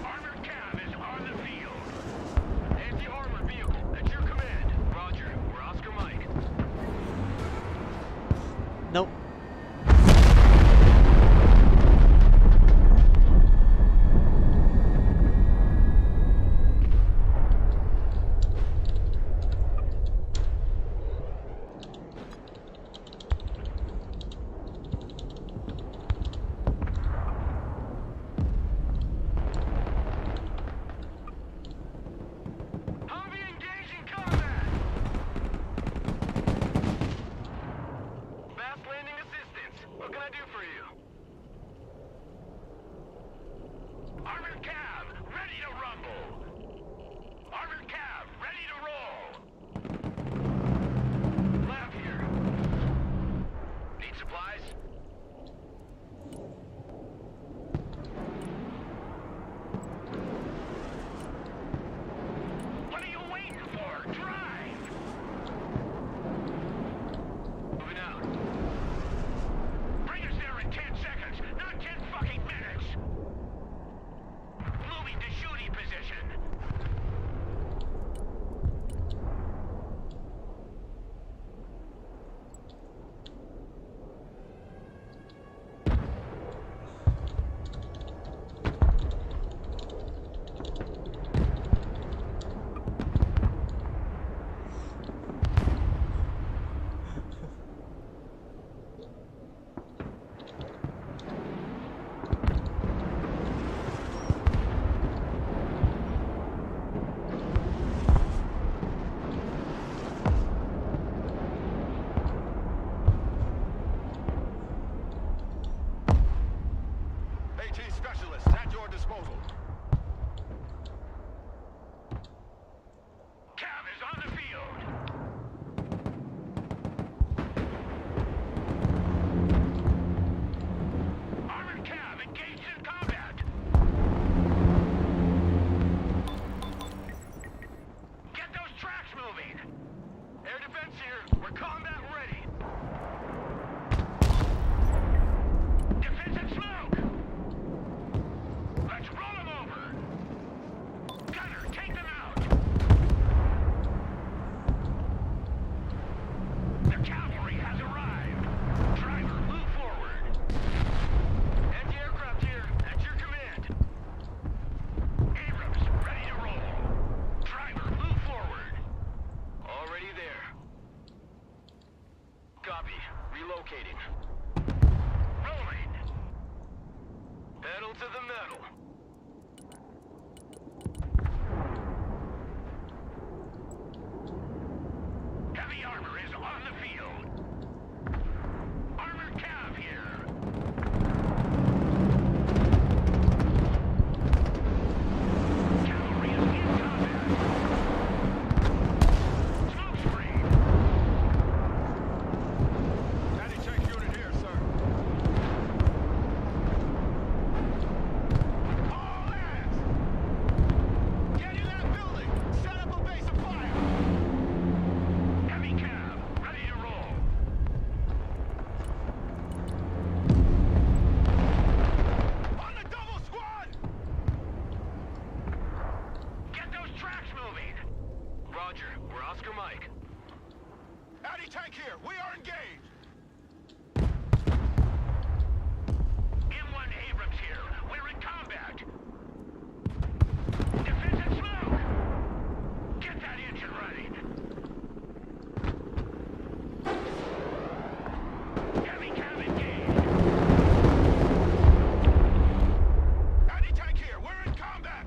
Armored cab is on the field. Anti-armor vehicle at your command. Roger, we're Oscar Mike. Nope. Humvee engaging combat. Fast landing assistance. What can I do for you? Armored cab, ready to rumble. Armored cab, ready to roll. Lab here. Need supplies? What are you waiting for? Drive! Moving out. Bring us there in 10 seconds, not 10 fucking minutes! Moving to shooting position. AT specialists at your disposal. Cav is on the field. Armored Cav engaged in combat. Get those tracks moving. Air defense here. We're combat ready. Defensive smoke. Let's roll them over. Gunner, take them out. The cavalry has arrived. Driver, move forward. Anti-aircraft here, at your command. Abrams, ready to roll. Driver, move forward. Already there. Copy. Relocating. Rolling. Pedal to the metal. Heavy armor is on the field. Armored cav here. Cavalry is in combat. Smoke screen. Anti-tank unit here, sir. We are engaged. M1 Abrams here. We're in combat. Defensive smoke! Get that engine running! Heavy cab engaged! Anti-tank here. We're in combat.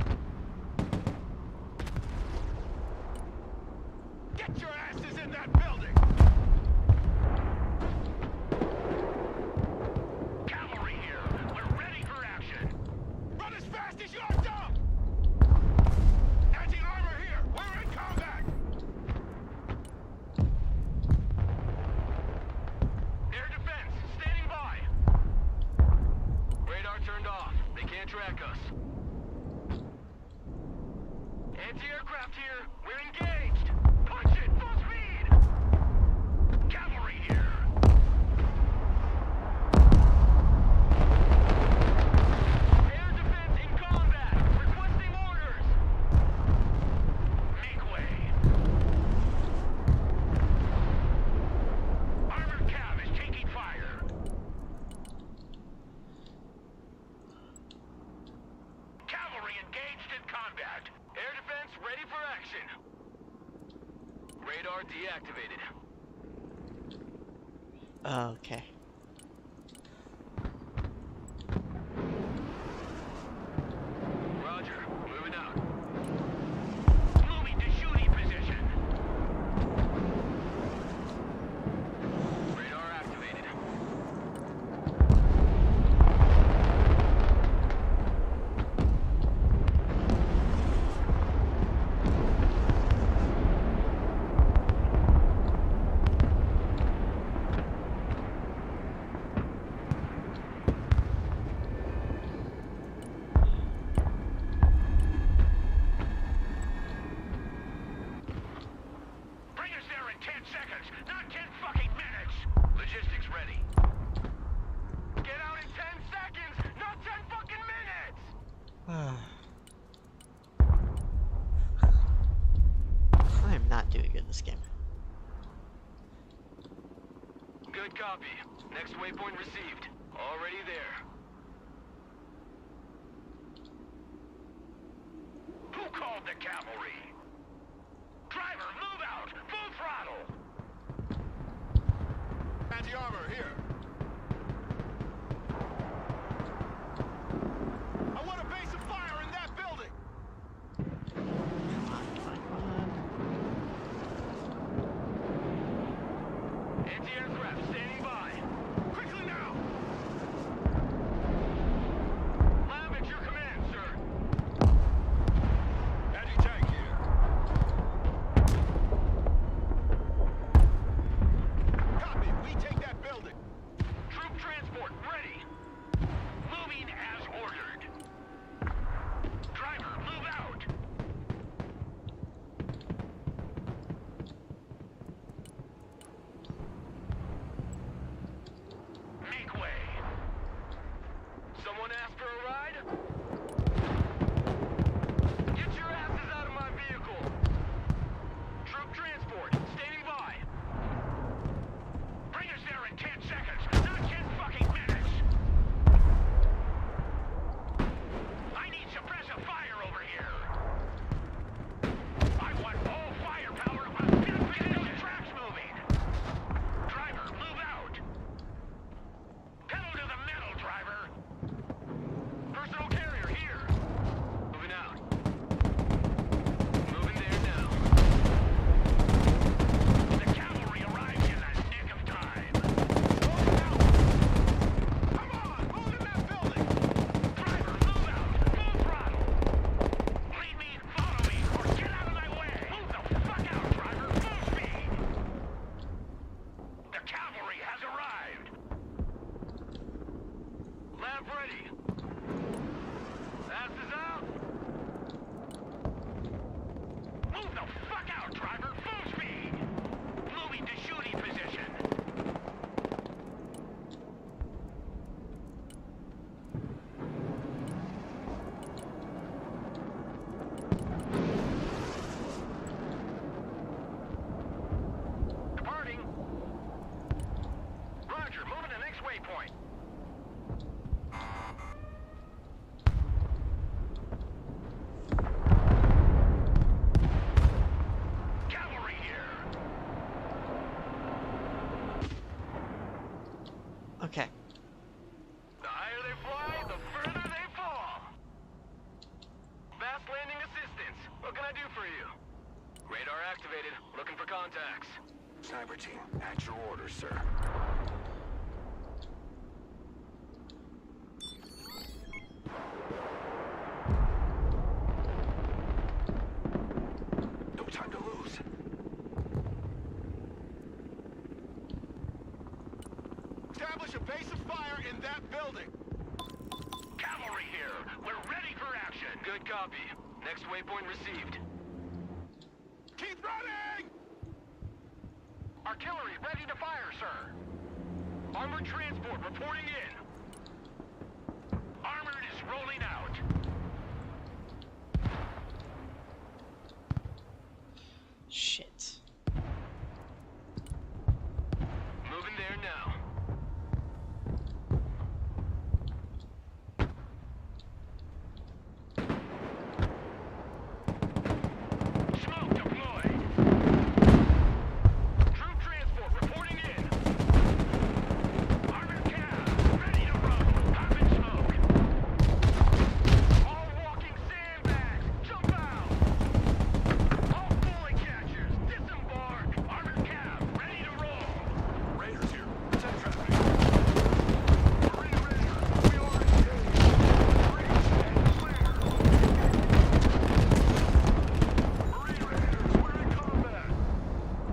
Get your asses in that building. Cavalry here. We're ready for action. Run as fast as you're dumb. Anti-armor here. We're in combat. Air defense, standing by. Radar turned off. They can't track us. Anti-aircraft here. We're engaged. Punch it, full speed. Cavalry here. Air defense in combat. Requesting orders. Make way. Armored cab is taking fire. Cavalry engaged in combat. Air defense ready for action. Radar deactivated. Okay. Roger. Moving out. Moving to shooting position. Radar activated. Bring us there in 10 seconds, not 10 fucking minutes. Logistics ready. Get out in 10 seconds, not 10 fucking minutes. I'm not doing good this game. Good copy. Next waypoint received. Already there. Who called the cavalry? Driver, move out! Full throttle! Anti-armor here. I want a base of fire in that building. Come on, come on, come on. Anti-aircraft standing by. Quickly now. Lab at your command, sir. Anti-tank here. Copy. We take that building. Troop transport ready. Moving as ordered. Driver, move out. Make way. Someone asked for a ride? Get your asses out of my vehicle. Troop transport, standing by. Bring us there in 10 seconds, not 10 fucking minutes. I need suppressive fire over here. I want all firepower on get those tracks moving. Driver, move out. Pedal to the metal, driver. Personal carrier here. Moving out. Moving there now. The cavalry arrives in the nick of time. Come on, move in that building. Driver, move out! Full throttle! Lead me, follow me, or get out of my way! Move the fuck out, driver! Full speed! The cavalry has arrived! Lab ready! Asses out! Move the fuck out, driver! Full speed! Moving to shooting position! Departing! Okay. The higher they fly, the further they fall. Fast landing assistance. What can I do for you? Radar activated. Looking for contacts. Sniper team, at your orders, sir. No time to lose. Establish a base of fire in that building. Cavalry here. We're ready for action. Good copy. Next waypoint received. Keep running! Artillery ready to fire, sir. Armored transport reporting in. Armored is rolling out. Shit. Moving there now. Smoke deployed. Troop transport reporting in. Armored cab ready to roll. Popping smoke. All walking sandbags. Jump out. All bullet catchers. Disembark. Armored cab ready to roll. Raiders here. Send traffic. Marine Raiders, we are engaged. Breach and clear. Marine Raiders, we're in combat.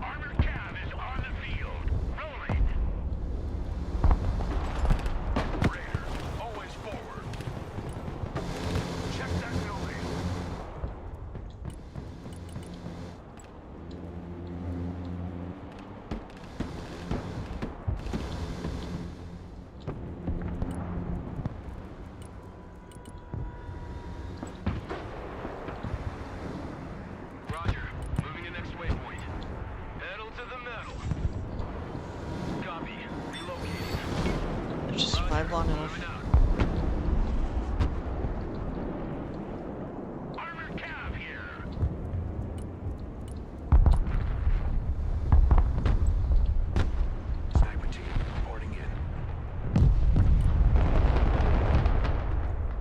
Armored cab is on the field. Rolling. Raiders, always forward. Check that building. Roger. Moving to next waypoint. Pedal to the metal. Copy. Relocating. I just survived long enough. Moving out. Armored cab here. Sniper team reporting in.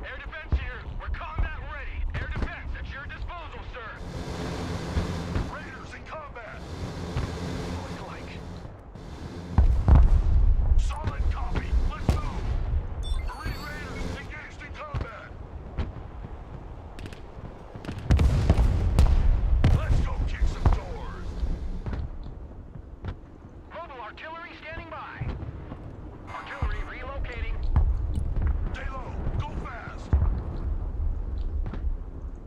Air defense here. We're combat ready. Air defense at your disposal, sir. Raiders in combat. Like. Solid copy. Let's move. Marine Raiders engaged in combat. Let's go kick some doors. Mobile artillery standing by. Artillery relocating. Stay low. Go fast.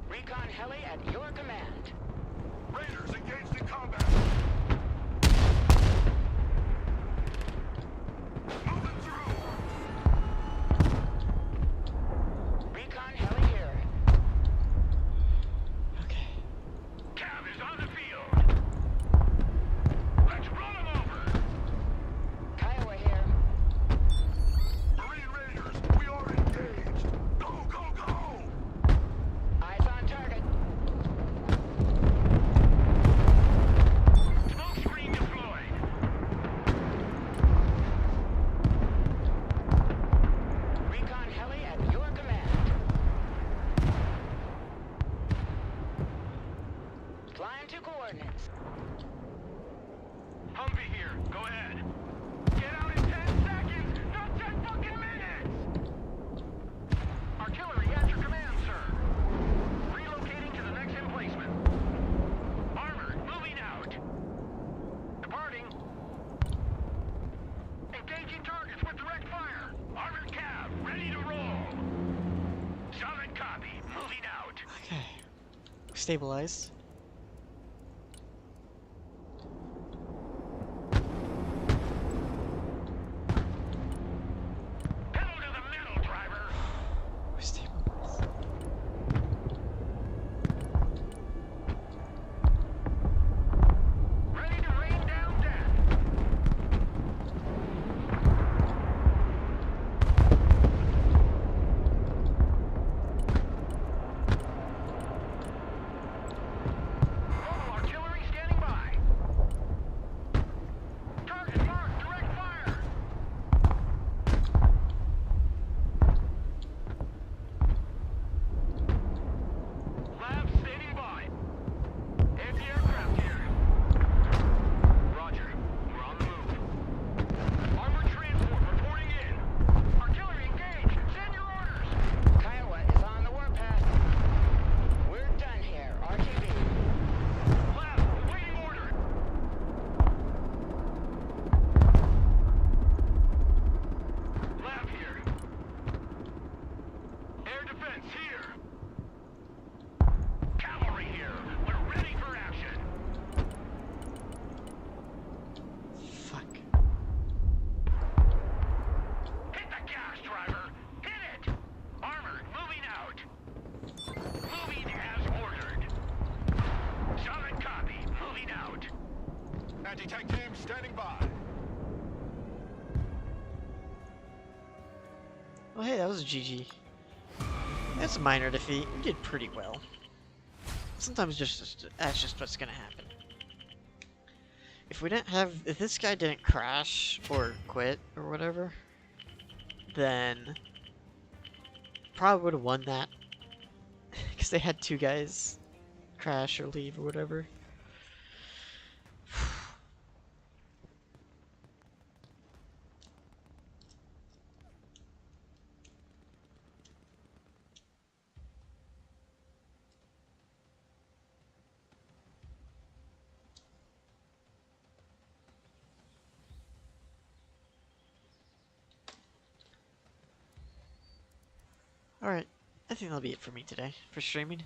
Recon heli at your command. Raiders engaged in combat. Moving through. Recon heli here. Okay. Cab is on the field. Let's run them over. Kiowa here. Marine Raiders, we are engaged. Go, go, go. Eyes on target. Smoke screen deployed. Recon heli at your command. Flying to coordinates. Humvee here. Go ahead. Get out in 10 seconds, not 10 fucking minutes! Artillery at your command, sir. Relocating to the next emplacement. Armored, moving out. Departing. Engaging targets with direct fire. Armored cab, ready to roll. Solid copy, moving out. Okay. Stabilized. Pedal to the metal, driver. We're stabilized. Ready to rain down death. Well, hey, that was a GG. That's a minor defeat. We did pretty well. Sometimes that's just what's gonna happen. If this guy didn't crash or quit or whatever, then probably would have won that. Because they had two guys crash or leave or whatever. Alright, I think that'll be it for me today, for streaming.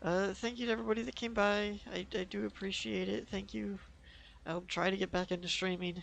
Thank you to everybody that came by. I do appreciate it. Thank you. I'll try to get back into streaming.